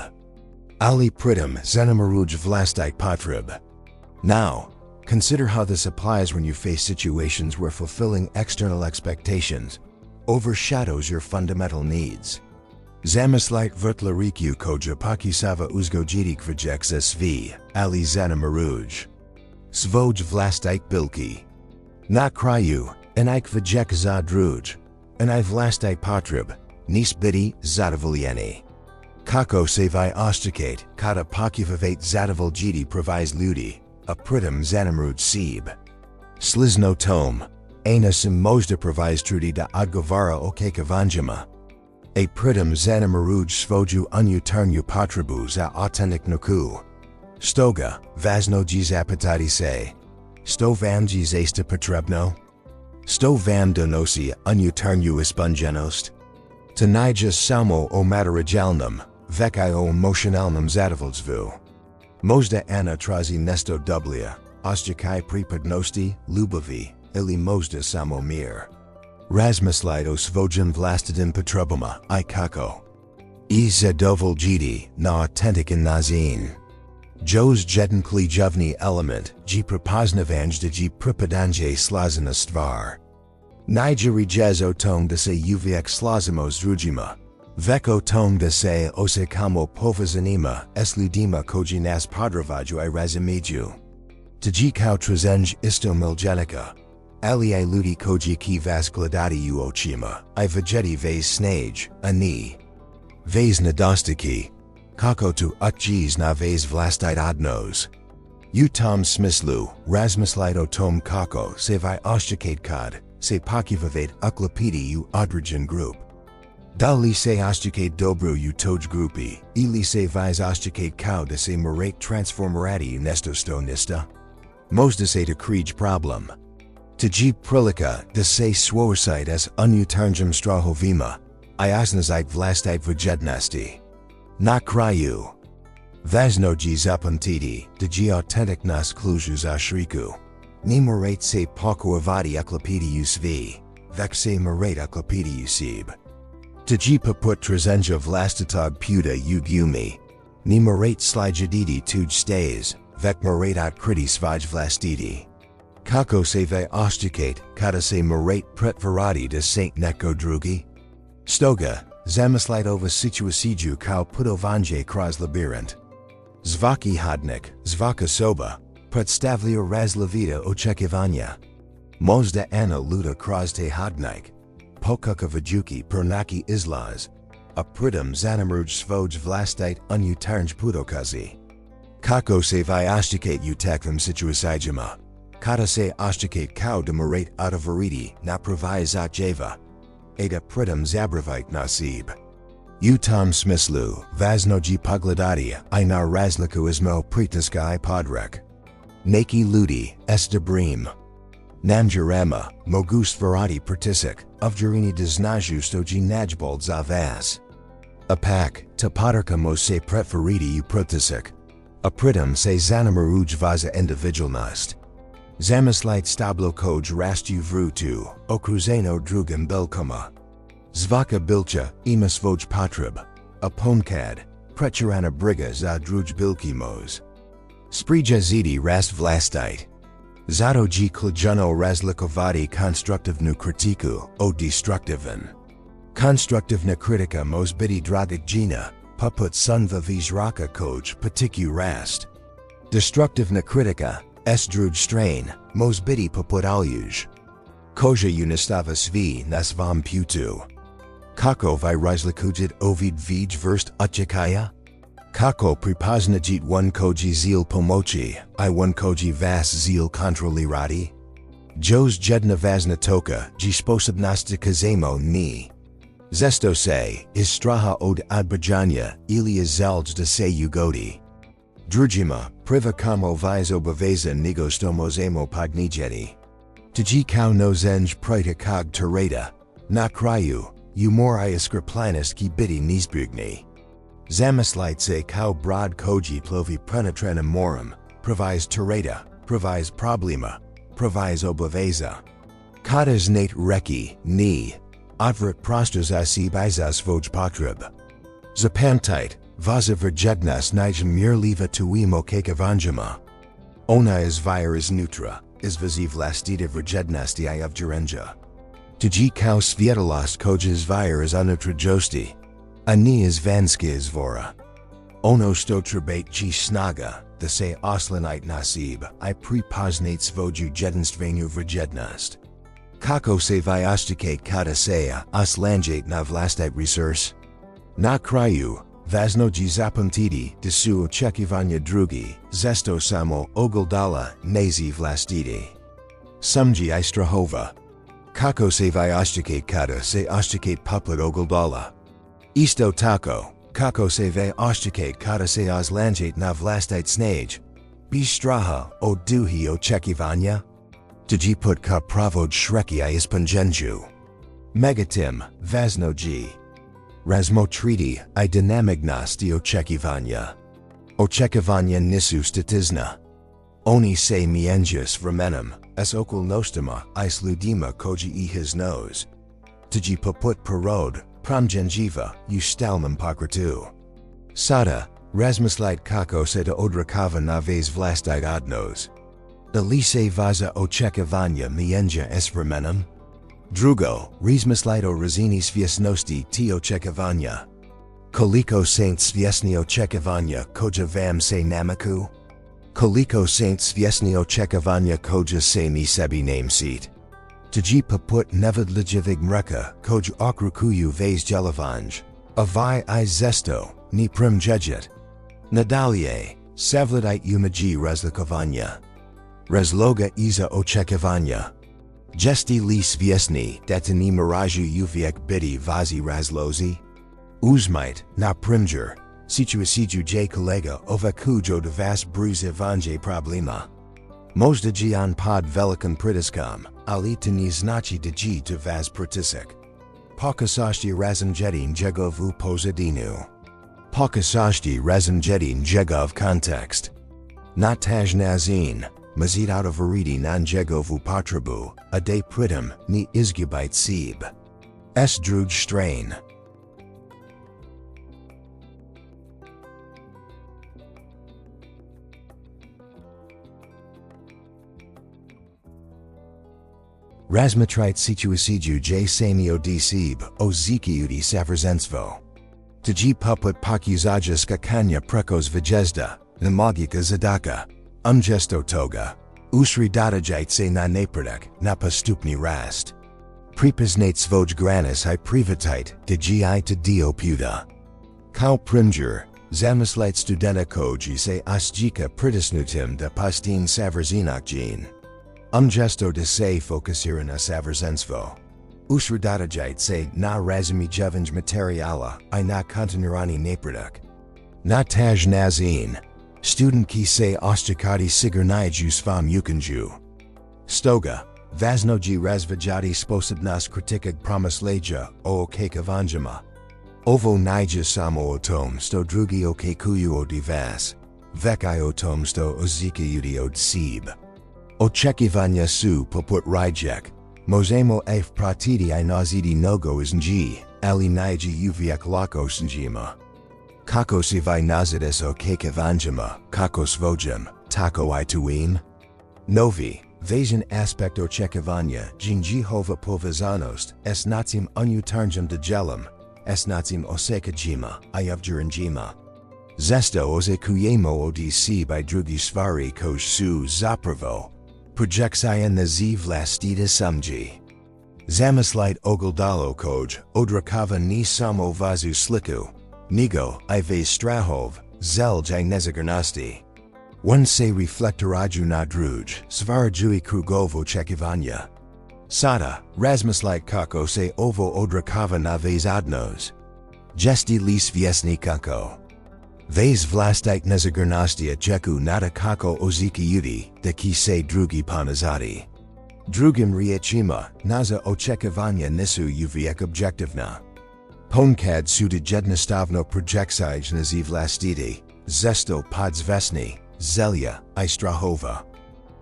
Ali pritom zanemaruj vlastite potreb. Now, consider how this applies when you face situations where fulfilling external expectations overshadows your fundamental needs. Zamislit vrtlariku koja pokušava uzgoditi kvajek za svi, ali zanemaruj svoj vlastite bilki. Na kraju, I kvajek za druj. I vlastite potreb, nis biti zadovoljeni. Kako se vi osjećate kada pokušavate zadovoljiti pravi ljudi, a pritom zanemaruj sebe. Slizno tom, ana sam možda pravi trudi da odgovara očekivanjima. A pritom zanemaruj svoju unutarnju potrebu za autentiknoku. Stoga, važno ji zapitati se. Sto vam ji zaista potrebno? Sto vam donosi unutarnju ispunjenost? Tanija samo o materijalnom, već o emocionalnom zadovoljstvu. Možda ana trazi nešto dublje, osjećaj pripadnosti, ljubavi, ili možda samo mir. Razmislit o svojim vlastitim potrebama I kako. I zadovoljiti na autentičan način. Joes jeden klejovny element, ji prepoznavanj ji pripadanje slazana stvar. Nigeri jez o tong de se uviek slazimo zdrujima. Vek o tong de se ose kamo povazanima, esludima koji nas podravaju I razimiju. Tji kao trezenj isto miljenika. Ali ludi koji ki vas gledati u očima, I vegeti vas snage, ani. Vas nedostiki. Kako tu utjiz na vas vlastite odnos. U tom smislu, razmislite o tom kako se vi oshtikate kad, se pokivavate uklapiti u određen grup. Da li se oshtikate dobro u toj grupi, ili se vis oshtikate kao da se morate transformarati u nesto sto nista? Možda se krij problem. Tji prilika da se svoje s unutarnjem strahovima, I osnazite vlastite vjednosti. Na kraju. Vaznoji zapamtiti, tji autentic nas kluju zashriku. Ni morate se pokuavati uklapiti u svi, vek se morate uklapiti u sib. Tji poput trezenja vlastitog puta u gumi. Ni morate slijaditi tuj stays, vek morate otkriti svaj vlastiti. Kako se ve oshtikate, kada se morate pretvarati de saint netko drugi? Stoga, zamislitova situaciju kao putovanje kroz labirint. Zvaki hodnik, zvaka soba, predstavlja razlavita očekivanja. Možda ana luda kroz te hodnik. Pokakavajuki pernaki izlaz. A pritom zanimuj svoj vlastite unutarnj putokazi. Kako se vi oshtikate u takvim situacijama? Kada se oshtikate kao da morate otavariti na pravi zahtjeva. Ada pritom zabravite nasib. U tom smislu, vaznoji pogledati I na razliku izmo pritiska I podrek. Neki ludi, s dobrim. Namjarama, mogu stvarati pritisak, uvjerini doznaju stoji najbold za vas. Apak, te podarkamo se pretvariti u pritisak. A pritom se zanimuj vaza individualnost. Zamislite stablo koj rastu vrutu, okruzeno drugim bilkoma. Zvaka bilcha, ima svoj potreb. A ponkad, prečarana briga za druj bilkimos. Sprija zidi rast vlastite. Zato ji ključno razlikovati konstruktivnu kritiku o destruktivan. Konstruktivna kritika mos biti dragih jina, poput sunva vizraka koj patiku rast. Destruktivna kritika, s druj strain, mos biti poput aljuj. Koja unistava svi nas vam putu. Kako vi razlikujit ovid vij verst utjekaya? Kako prepoznajit one koji zil pomochi, I one koji vas zil kontrolirati? Jos jedna vazna toka, ji sposobnosti kazemo ni. Zesto se, is straha od odbajanja, ili izalj da se ugodi. Drugima, priva kamo vis obaveza nigostomozemo podnijeti. Tji kao no zenj prita kog tereta, na kraju, umor iskreplanis ki biti nizbugni. Zamislite se kao brod koji plovi penetrana morum, provis tereta, provis problema, provis obaveza. Kada znate reki, ni, odvrat prostos za svoj potreb. Zapamtite, vaza verjegnas nijem mirliva tuimo kekavanjama. Ona is virus nutra, is vaziv lastita verjednosti I uvjerenja. Tji kao svjetlost kojas virus unutrajosti. Ani is vanski izvora. Ono sto trebate ji snaga, da se oslanite nasib, I prepoznate svoju jedinstvenju verjednost. Kako se vi oshtikate kada se oslanjate na vlastite resurs? Na kraju, vaznoji zapamtiti da su očekivanja drugi, zesto samo ogledala naziv vlastiti. Sumji I strahova. Kako se vi oshtikate kada se oshtikate poput ogledala? Isto tako, kako se vi oshtikate kada se oslanjate na vlastite snage? Bistraha o duhi očekivanja? Tji put ka pravod shreki I ispanjenju. Megatim, vaznoji. Razmotriti I dynamignosti očekivanja. Očekivanja nisu statizna. Oni se mienjus vremenem, s okolnostama I sludima koji I his nose. Tji poput parod, promjenjiva, u stalmam pokratu. Sada, Razmislight kako se do otkriva na vez vlastite odnos. Da li se vaza očekivanja mijenja s vremenom? Drugo, razmislite o razini svjesnosti ti očekivanja. Koliko saint svjesni očekivanja koja vam se namaku? Koliko saint svjesni očekivanja koja se mi sebi namesit? Tji poput nevidljivig mreka koja okrukuju vez djelavanj. Avi I zesto, ni primjejet. Nadalje, savladite umaji razlikovanja. Razloga iza očekivanja. Jesti li svjesni da ni miraju uvijek biti vazi razlozi? Uzmite, na primjer, situaciju j kolega ova kujo de vas bruze vanje problema. Možda on pod velikan pritiskom, ali to ne znači da to vas pritisak. Pokazati razanjetin njegovu pozadinu. Pokazati razanjetin njegov kontekst. Na taj nazin, mazit odgovoriti na njegovu potrebu, a de pritom ni izgubite sebe. S druge strain. Razmatrite situaciju j samio di sebe o zikiuti savrzenstvo. Tji poput pokuzaja skakanja prekos vjezda, nemogika zadaka, ungesto toga, usri dodajite se na napredak, na postupni rast. Pripoznate svoj granis I privatite, tji to dio puta. Kao primjer, zamislite studenta koji se osjika pritisnutim da postin savrzenokjin. Ungesto de se fokusira na savrzenstvo. Usradadajite se na razumi jevanj materiala I na kontinuirani napredak. Na taj nazin, student ki se osjakati sigurniju svom ukanju. Stoga, vaznoji razvajati sposobnost kritikag promisleja o očekivanjima. Ovo nije samo o tom sto drugi očekuju od vas, već I o tom sto ozikajuti od sebe. Očekivanja su poput rijek, možemo f pratiti I naziti nogo isnji, ali nije uvijek lako snjima. Kako si vi nazides očekivanjima, kako svojem, tako I tuim? Novi, važan aspekt očekivanja njihova povezanost s nacim unutarnjim djelom, s nacim osekajima I ovdjeranjima. Zesto očekujemo od sebe drugi stvari koje su zapravo projekcija na vlastite samji. Zamislite ogledalo koj otkriva ni samo vazu sliku, nego I vez strahov, zelj I nezagrnosti. One se reflektoraju na druge, stvaraju krugovo očekivanja. Sada, razmislite kako se ovo otkriva na vez odnos. Jesti li svjesni kako. Vez vlastite nezagrnosti očeku nada kako ozikajuti, da ki se drugi ponazati. Drugim riječima, naza očekivanja nisu uvijek objektivna. Ponkad suda jednostavno projekcija na vlastite, zesto podzvesni, zelja I strahova.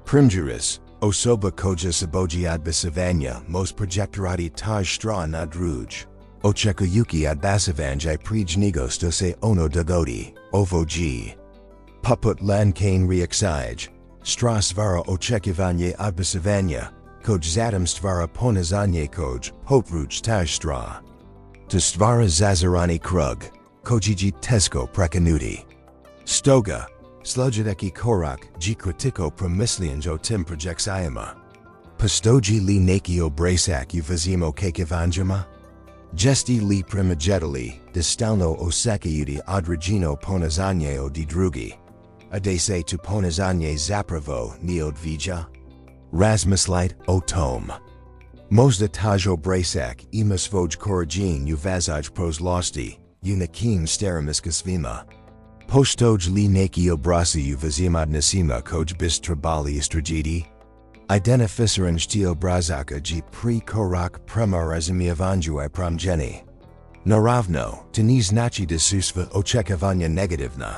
Primjeris, osoba koja saboji odbasavanja most projektorati taj stra na druge. Očekujuki odbasavanja I prijnigo sto se ono dogodi, ovo g. Poput lankane reakcijaj, stra svara očekivanje odbasavanja, koj zatem stvara ponazanje koj potruj taj stra. To stvara zazarani krug, kojiji tesko prekanuti. Stoga, sljedeći korak g kritiko promišljanj o tim projekcijama. Postoji li neki obrasak uvazimo očekivanjima? Jesti li primajetali, da stalno osekajuti određeno ponazanje od drugi, a da se to ponazanje zapravo ne odviđa? Razmislite o tom. Možda taj obrasak ima svoj korigen uvazaj prozlosti, nekim starimiska svima. Postoji li neki obrasi uvazim odnosima koj bis trebali istražiti? Identificiranj ti obrazaka g pri korak prema razumijevanju I promjeni. Naravno, to ne znači da su sva očekivanja negativna.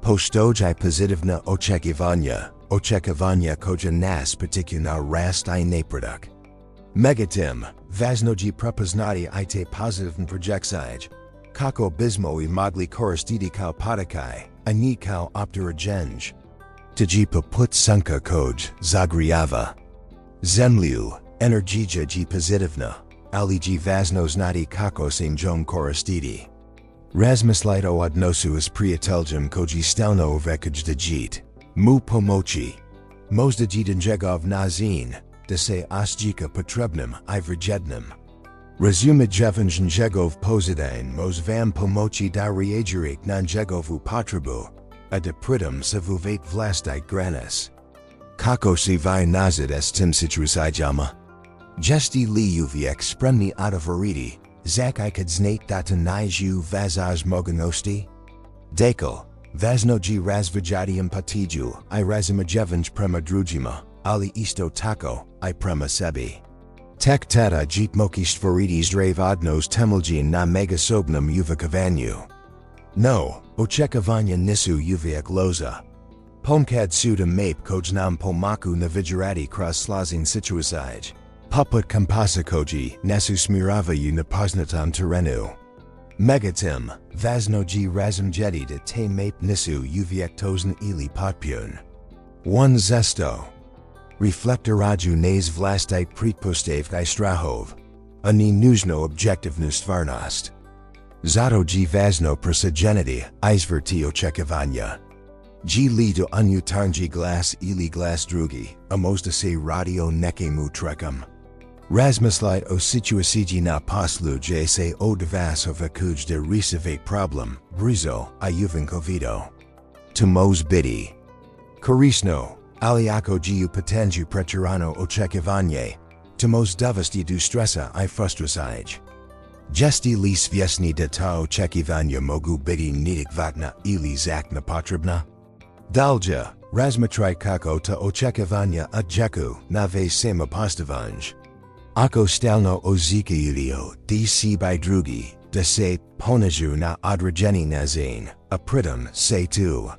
Postoji pozitivna očekivanja koja nas potiču na rast I napredak. Megatim, važno g prepoznati I te pozitivn projekcijaj, kako bismo I mogli koristiti kao poticaj, a ni kao optuženje. Tji poput sunka koj zagrijava zemlju, energija ji pozitivna, ali ji važno znati kako se njom koristiti. Razmislite o odnosu s prijateljem koji stalno vekaj djit. Mu pomoći. Možda ji njegov nazin, da se osjeća potrebnim I vrijednim. Razume jevanj njegov pozadin mož vam pomoći da reagirate na njegovu potrebu, a da pritom se vuvet vlastite granis. Kako se vi nazad s tim situacijama? Jesti li uvijek spremni odgovoriti, zak I kad znate da to najju vazaj mogućnosti? Dakle, važno ji razvijati empatiju I razumijevanje prema drugima, ali isto tako I prema sebi. Tek tada ji moki stvoriti zdrav odnos temeljni na megasobnom uvijekovanju. No, očekivanje nisu uvijek loza. Pomkad su da mape koj nam pomaku naviđarati kroz slazin situacij. Poput kompasa koji nasu smiravaju na poznatom terenu. Megatim, važno ji razumjeti da te mape nisu uvijek tozan ili potpun. One zesto. Reflektoraju nez vlastite pretpostavki strahov. Ani nužno objektivnu stvarnost. Zato ji važno presajeniti izvrti očekivanja. Ji li do unutarnji glas ili glas drugi, a možda se radio nekemu trekam. Razmislite o situaciji na poslu se od vas ovakuj da risive problem, brizo, I uvinkovito. Tomos biti. Korisno, ali ako ji potenju pretirano očekivanje, tomos dovesti do stresa I frustrasij. Jesti li svjesni da ta očekivanja mogu biti neadekvatna ili zakna potrebna? Dalje, razmatraj kako ta očekivanja odjeku na ve samopostavanje. Ako stalno ozikajudio di si by drugi, da se ponažu na određeni način, a pritom se tu.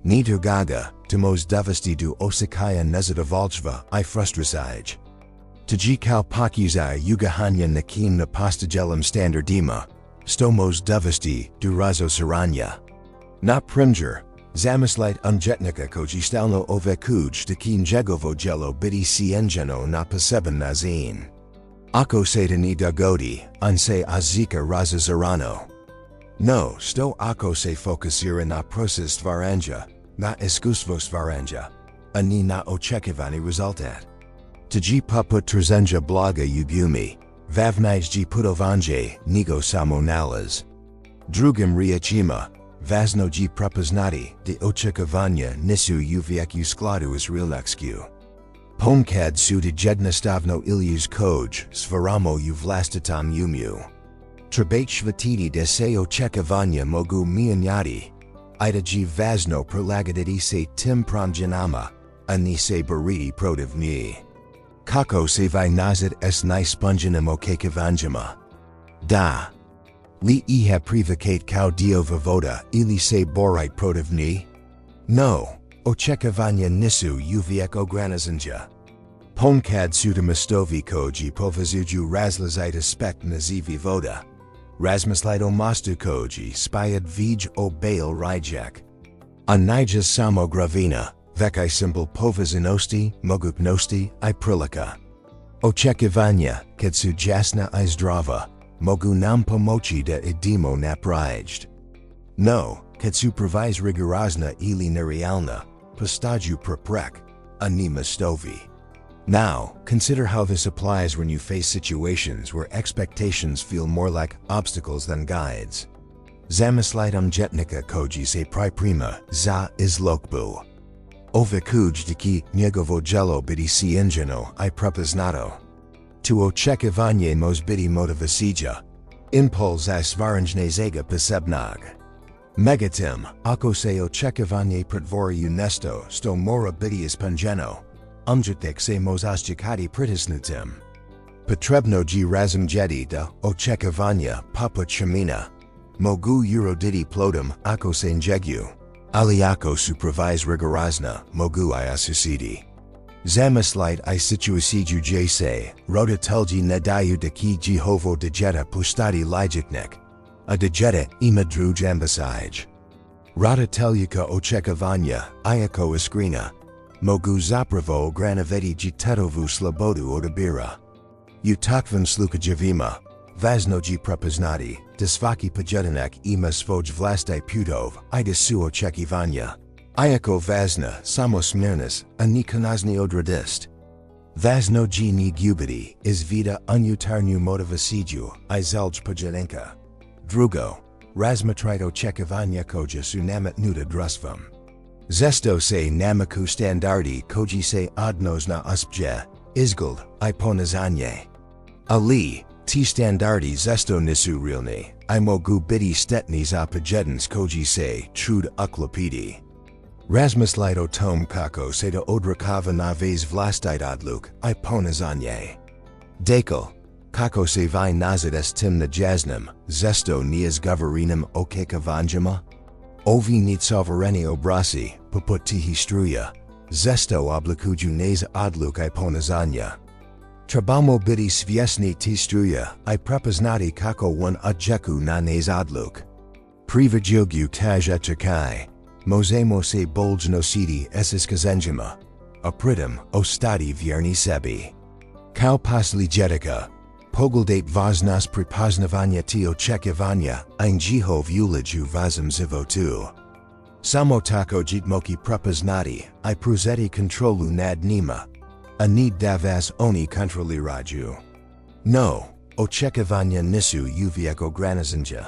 Nitogaga, tomos dovesti do osjećaja nezadovoljstva I frustrasij. Tji kao pokuzaj ugahanja nakim na postajelom standardima, stomos dovesti do razosaranja. Na primjer, zamislite unjetnika koji stalno ovekuj da ki njegovo djelo biti sienjeno na poseben nazin. Ako se to ni dogodi, on se ozika razosarano. No, sto ako se fokusira na proces stvaranja, na iskustvo stvaranja, a ni na očekivani rezultat. Tji poput trzenja bloga ugumi, vavnij ji putovanje, nego samo nalaz. Drugim riječima, važno ji prepoznati da očekivanja nisu uvijek u skladu s realnošću. Pomkad su jednostavno iljuz koj stvaramo u vlastitom umu. Trebate shvatiti da se očekivanja mogu mijenjati, I da ji važno prilagoditi se tim promjenama, a ni se boriti protiv njih. Kako se vi nazad s najspunjenim očekivanjima? Da. Li iha privakat kao dio voda ili se borit protiv njih? No, očekivanja nisu uvijek ograničenja. Pomkad su da mostovi koji povezuju različite aspekt nazivi voda. Razmislite o mostu koji spajat vij o bail rijak. A nija samo gravina, vekaj simple povezanosti, mogutnosti I prilika. Očekivanja, kad su jasna I zdrava, mogu nam pomoći da idemo napraviti. No, kad su previše rigorozna ili nerealna, postaju preprek, a ni mostovi. Now, consider how this applies when you face situations where expectations feel more like obstacles than guides. Zamislite jetnika koji se priprema za izločbu. Ovekuj da ki njegovo djelo biti sienjeno I prepoznato. Tu očekivanje mož biti motivacija. Impuls I stvaranje posebnog. Megatim, ako se očekivanje pretvori u nešto sto mora biti ispunjeno, umjetek se mož osjećati pritisnutim. Potrebno ji razumjeti da očekivanja poput šamina mogu uroditi plodom ako se njegu, ali ako su previše rigorozna mogu I osusiti. Zamislite I situaciju se roditelji ne daju da ki Jehovo djeta pustati lažirati, a djevojka ima druge ambasaj. Rada teljuka očekivanja, iako iskrena, mogu zapravo ograničiti jitetovu slobodu odabira. U takvim slučajevima, važno je prepoznati da svaki pojedynek ima svoj vlastiti putov I da suočavanja. Iako važna samo smjernost, a nikonazni odradist. Važno je ne gubiti iz vida unutarnju motivaciju I zelj pojedynka. Drugo, razmotrite očekivanja koja su nametnuta društvom. Zesto se namaku standardi koji se odnose na uspje, izgled I ponizanje. Ali, ti standardi zesto nisu realni, I mogu biti stetni za pojedinac koji se trud uklopiti. Razmislite o tom kako se da odrakava na vez vlastite odluk I ponizanje. Dekal, kako se vi nazad tim na jasnem, zesto nije izgovorenim očekivanjima? Ovi nit sovereni obrasi, poput tihi struja, zesto oblikuju neza odluk I ponizanja. Trebamo biti svjesni ti struja I prepoznati kako on utjeku na neza odluk. Privilegiju taj utjekaj, možemo se bolj nositi s iskazenjima, a pritom ostati vjerni sebi. Kao posljedica, pogledajte važnost prepoznavanja ti očekivanja I njihov ulogu vazom životu. Samo tako moći prepoznati I preuzeti kontrolu nad njima, a ne da vas oni kontroliraju. No, očekivanja nisu uvijek ograničenja.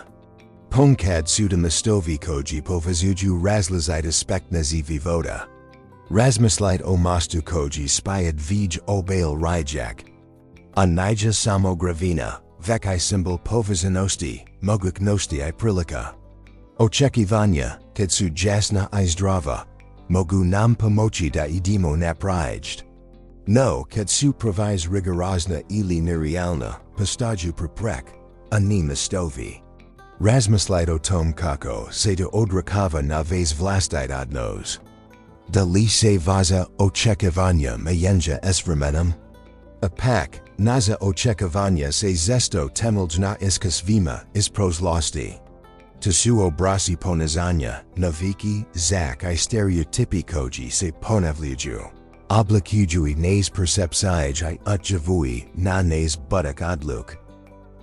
Ponekad su da mostovi koji povezuju različite aspektne života. Razmislite o mostu koji spajat vij obel rijak. A nije samo gravina, već I simbol povezanosti, mogućnosti I prilika. Očekivanja, kad su jasna I zdrava, mogu nam pomoći da idemo naprijed. No, kad su previše rigorozna ili nerealna, postaju preprek, a ne mostovi. Razmislite o tom kako se da odrakava na vez vlastite odnos. Da li se vaza očekivanja mijenja s vremenom? Ipak, naza očekivanja se zesto temelj na iskasvima iz prošlosti. To su obrasi ponizanja, naviki, zak I stereotipi koji se ponavljaju. Oblikuju I nez percepcije I utjevui na nez budak odluk.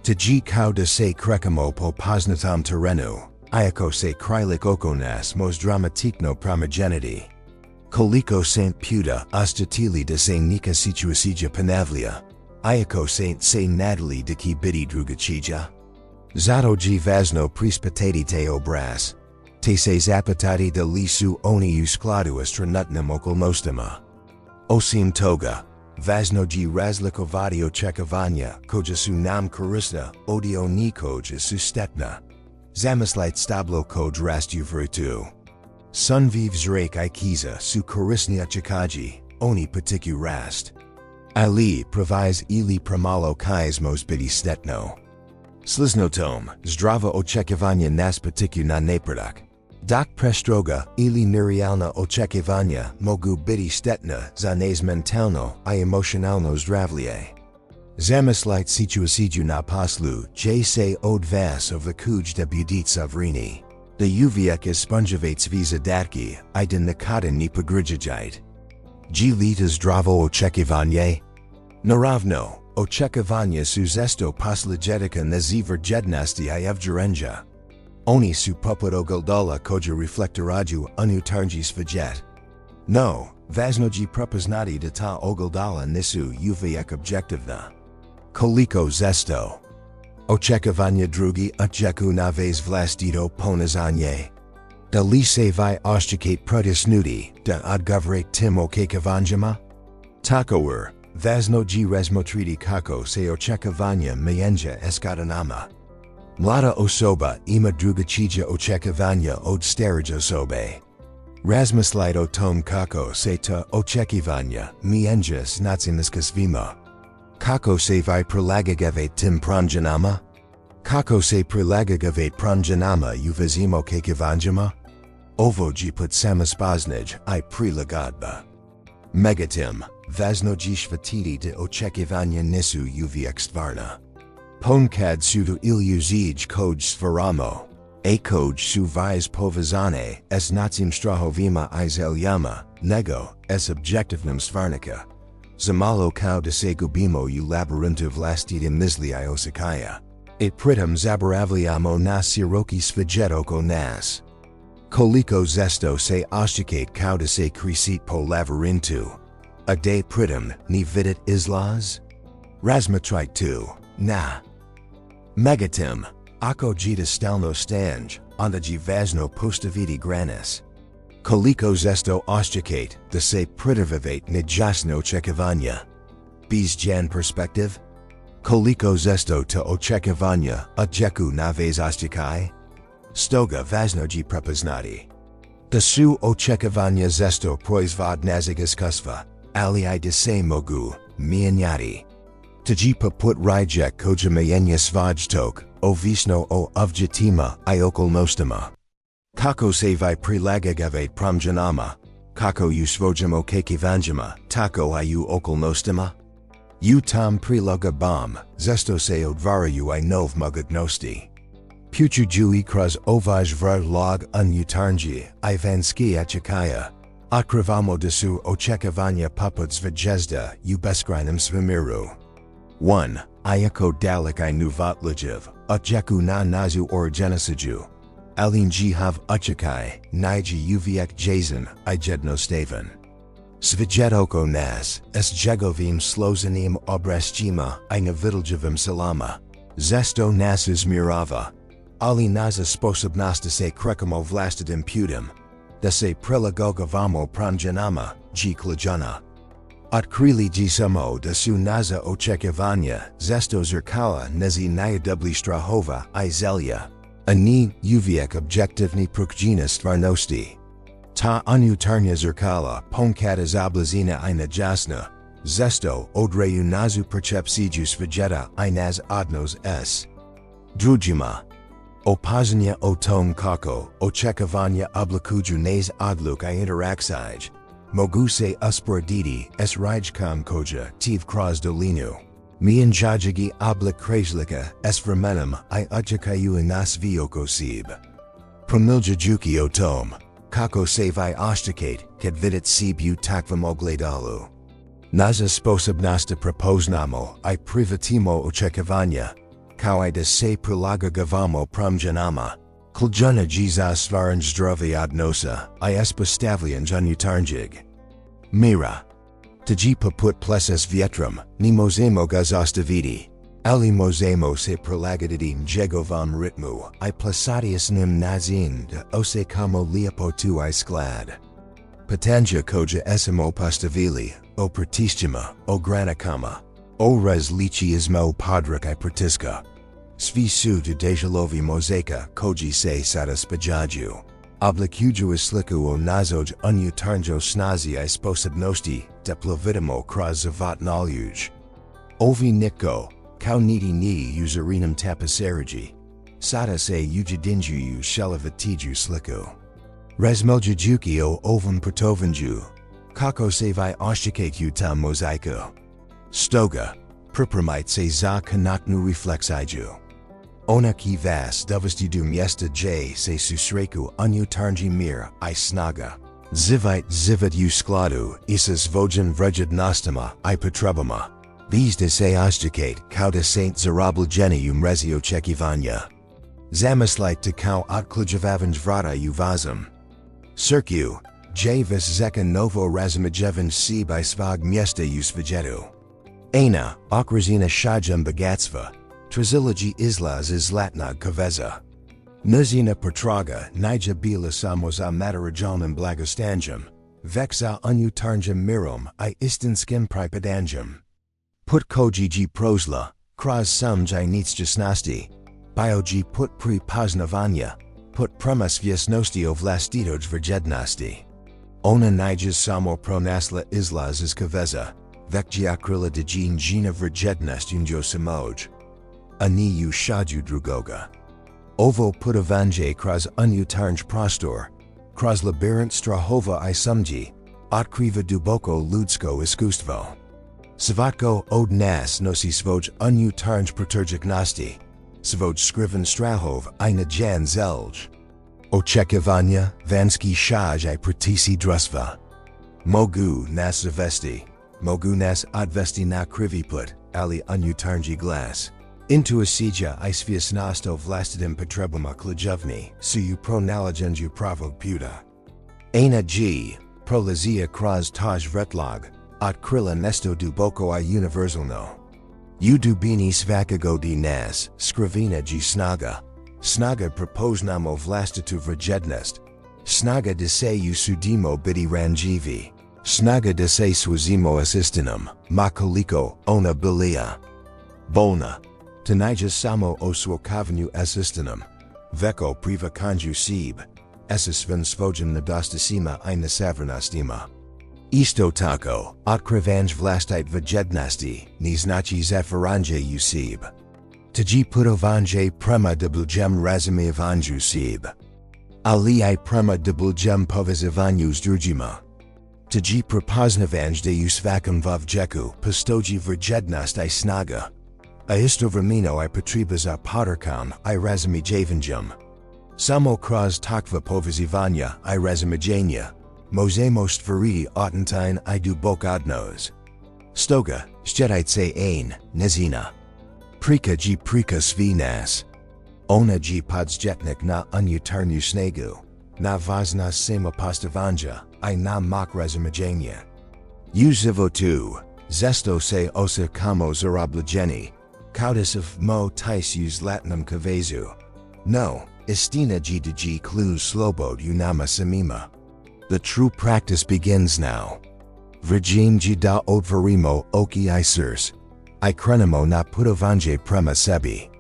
Tji kao da se krekamo po poznatom terenu, iako se krilik oko nas mos dramatikno promijeniti. Koliko sant puta ostatili da se nika situacija ponavlja, iako se nadali da ki biti drugačija. Zato je važno preispitati te obraz, te se zapitati da li su oni u skladu s trenutnim okolnostima. Osim toga, važno je razlikovati očekivanja koja su nam korisna od onih koja su štetna. Zamislite stablo kod rastu vrtu. Sunviv zrak I kiza su korisni očekaji, oni potiku rast. Ali previze ili premalo kais mos biti štetno. Sliznotom, zdrava očekivanja nas potiku na nepradak. Dok prestroga ili nerealna očekivanja mogu biti štetna za nas mentalno I emocionalno zdravlje. Zamislite situaciju na poslu gdje se od vas ovakuj da budite sovereigni. Da uvijek sponjavate svi zadatki I da nikada ne pogrijajte. Lita zdravo očekivanje? Naravno, očekivanja su zesto posljedica naziver jednosti I evgerenja. Oni su poput ogledala koja reflektiraju unutarnji svijet. No, važno je prepoznati da ta ogledala nisu uvijek objektivna. Koliko zesto očekivanja drugi utjeku na vez vlastito ponizanje. Da li se vi oščekate pritisnuti da odgovorite tim očekivanjima? Takover, važno je razmotriti kako se očekivanja mijenja s godinama. Mlada osoba ima drugačija očekivanja od starije osobe. Razmislite o tom kako se ta očekivanja mijenja s nacionalskasvima. Kako se vi prilagođavate tim promjenama? Kako se prilagođavate promjenama u vašim očekivanjima? Ovo je pod samospoznaj I prilagodba. Megatim, važno je shvatiti da očekivanja nisu uvijek stvarna. Ponkad su do iluzij koj svaramo. A koj su vis povezane s nacim strahovima I zelyama, nego, s objektivnym stvarnika. Zamalo kao da se gubimo u labirintu vlastiti misli I osakaya. I pritom zaboravljamo na siroki svijet oko nas. Koliko zesto se ošćikat kao da se krisit po labirintu. A day pritom ni vidit izlaz? Razmatrite tu, na. Megatim, ako jita stalno stanj, onda ji važno postaviti granis. Koliko zesto ošćikat da se pritrvivate nejasno očekivanja. Bez jan perspektiv? Koliko zesto to očekivanja odjeku na vez ošćikaj? Stoga važno ji prepoznati. Da su očekivanja zesto proizvod nazig iskustva, ali I da se mogu mijenjati. Tji poput rijek kojamijenja svojtog, ovisno o objektima I okolnostima. Kako se vi prilagavate promjenama, kako u svojim očekivanjima, tako I u okolnostima? U tam prilagabam, zesto se odvaraju I nov mogutnosti. Puchuju kroz ovaj vrlog unutarnji I vanski očekaya. Otkrivamo da su očekivanja poput zvijezda u beskrajnom svemiru. 1. Iako dalek I nuvotljiv, odjeku na nazu orgenesiju. Alinji hav očekaj, niji uvijek jason I jednostavan. Svijet oko nas, s jegovim složenim obrazcima I nevidljivim salama. Zesto nas izmirava. Ali naza sposobnost da se krekamo vlastitim putem. Da se prilagođavamo promjenama, ji ključna. Otkrili ji samo da su naza očekivanja, zesto zrcala nezi najdublji strahova I zelja. Ani uvijek objektivni prukjina stvarnosti. Ta unutarnja zrcala ponkada zablazina I nejasna. Zesto odreju nazu percepciju svijeta I nas odnos s. Drugima. Opazania o tom kako, očekivanja oblikuju nas odluk I interakcij. Mogu se usporediti s rijkom koja tiv kroz dolinu. Mianjajigi oblik krajlika s vremenom I očekaju nas viokosib. Promiljajuki o tom, kako se vi ošćikat kad vidit sib u takvom ogledalu. Naza sposobnost prepoznamo I privatimo očekivanja. Kao I da se prilagođavamo promjenama. Ključna ji za stvaranje zdravi odnosa I postavljanje unutarnjeg. Mira. Tji poput plesas vjetrom, ni možemo ga zastaviti. Ali možemo se prilagoditi njegovom ritmu I plesatiusnim nazin da osekamo lijepotu I sklad. Pitanja koja smo postavili, o pritišćima, o granikama. O različizmo podruk I pritiska. Svi su dejelovi mozeka koji se sada spajaju. Oblikuju sliku o nazoj unutarnjo snazi I sposobnosti da plovitimo kroz životnoljuj. Ovi netko, kao niti ni uzarinom tapisariji. Sada se ujedinjuju šelavitiju sliku. Razmiljajuki o ovom protovanju. Kako se vi ošćikaju tam mozaiku. Stoga, pripremite se za konatnu refleksiju. Ona ki vas dovesti mjesta j se susreku unutarnji mir I snaga. Zivit u skladu I sa svojen vrijednostima I potrebama. Bez da se ošćikat kao da se zarobljeni mrezi očekivanja. Zamislite kao otkliđavanje vrata u vazom. Cirku, j vis zeka novo razumijevanje sebe svog mjesta u svijetu. Ena, okrazina shajam bogatstva. Trazilogy izlaz izlatnog kaveza. Nuzina potraga nija bila samo za matarajalnim blagostanjem. Vek za unutarnjim mirom I istinskim pripadanjem. Put koji prozla, kroz samjaj nichtsnosti. Bioji put pripoznavanja. Put premas vjesnosti o vlastitoj vrijednosti. Ona nija samo pronasla izlaz iz kaveza. Vek okrila de njina vrijednost unjo samoj. Ani u shaju drugoga. Ovo putavanje kroz unutarnj prostor, kroz labirint strahova I samji, otkriva duboko ludsko iskustvo. Svatko od nas nosi svoj unutarnji proturjeknosti. Svoj skriven strahov I najan zelj. Očekivanja vanski shaj I pretisi društva. Mogu nas zavesti. Mogu nas odvesti na krivi put, ali unutarnji glas. Intuicija I svjesnosto vlastitim potrebama ključevni, su pronalaženju pravog puta. Ena g. Prolazia kroz taj vretlog, otkriva nešto duboko I univerzalno. U dubini svakog di nas, skrivena g snaga. Snaga prepoznamo vlastitu vrijednost. Snaga da se usudimo biti ranjivi. Snaga da se swazimo asistinom, makoliko ona bilia. Bolna. Tenija samo oswokavanju asistinom. Veko privakanju sib. Esisven svojem nedostasima I nesavranastima. Isto tako, otkrivanj vlastite vrijednosti, ni znači zafaranje usib. Tji putovanje prema deblujem razumijevanju sib. Ali I prema deblujem povezivanju s drugima. Tji prepoznavanj da usvakom vovjeku postoji vrijednost I snaga. A istovremeno I potreba za podarkom I razumijevanjem. Samo kroz takva povezivanja I razumijenia. Możemy stworzyć otentine I dubokadnos. Stoga, szczerajce ein, nezina. Prika svi nas. Ona g podzjetnik na unutarnju snegu. Na ważna sema postawanja I na mok razumijenia. Uzivo tu, zesto se osa kamo zarobligeni. Kaudisov mo tis uz latinum kavezu. No, istina g de g kluz slobod unama samima. The true practice begins now. Vrjim g da odvarimo oki isers. I krenimo na putovanje prema sebi.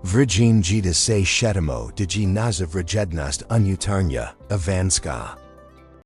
Vrjim g da se shetimo de g naza vrijednost unutarnja, avanska.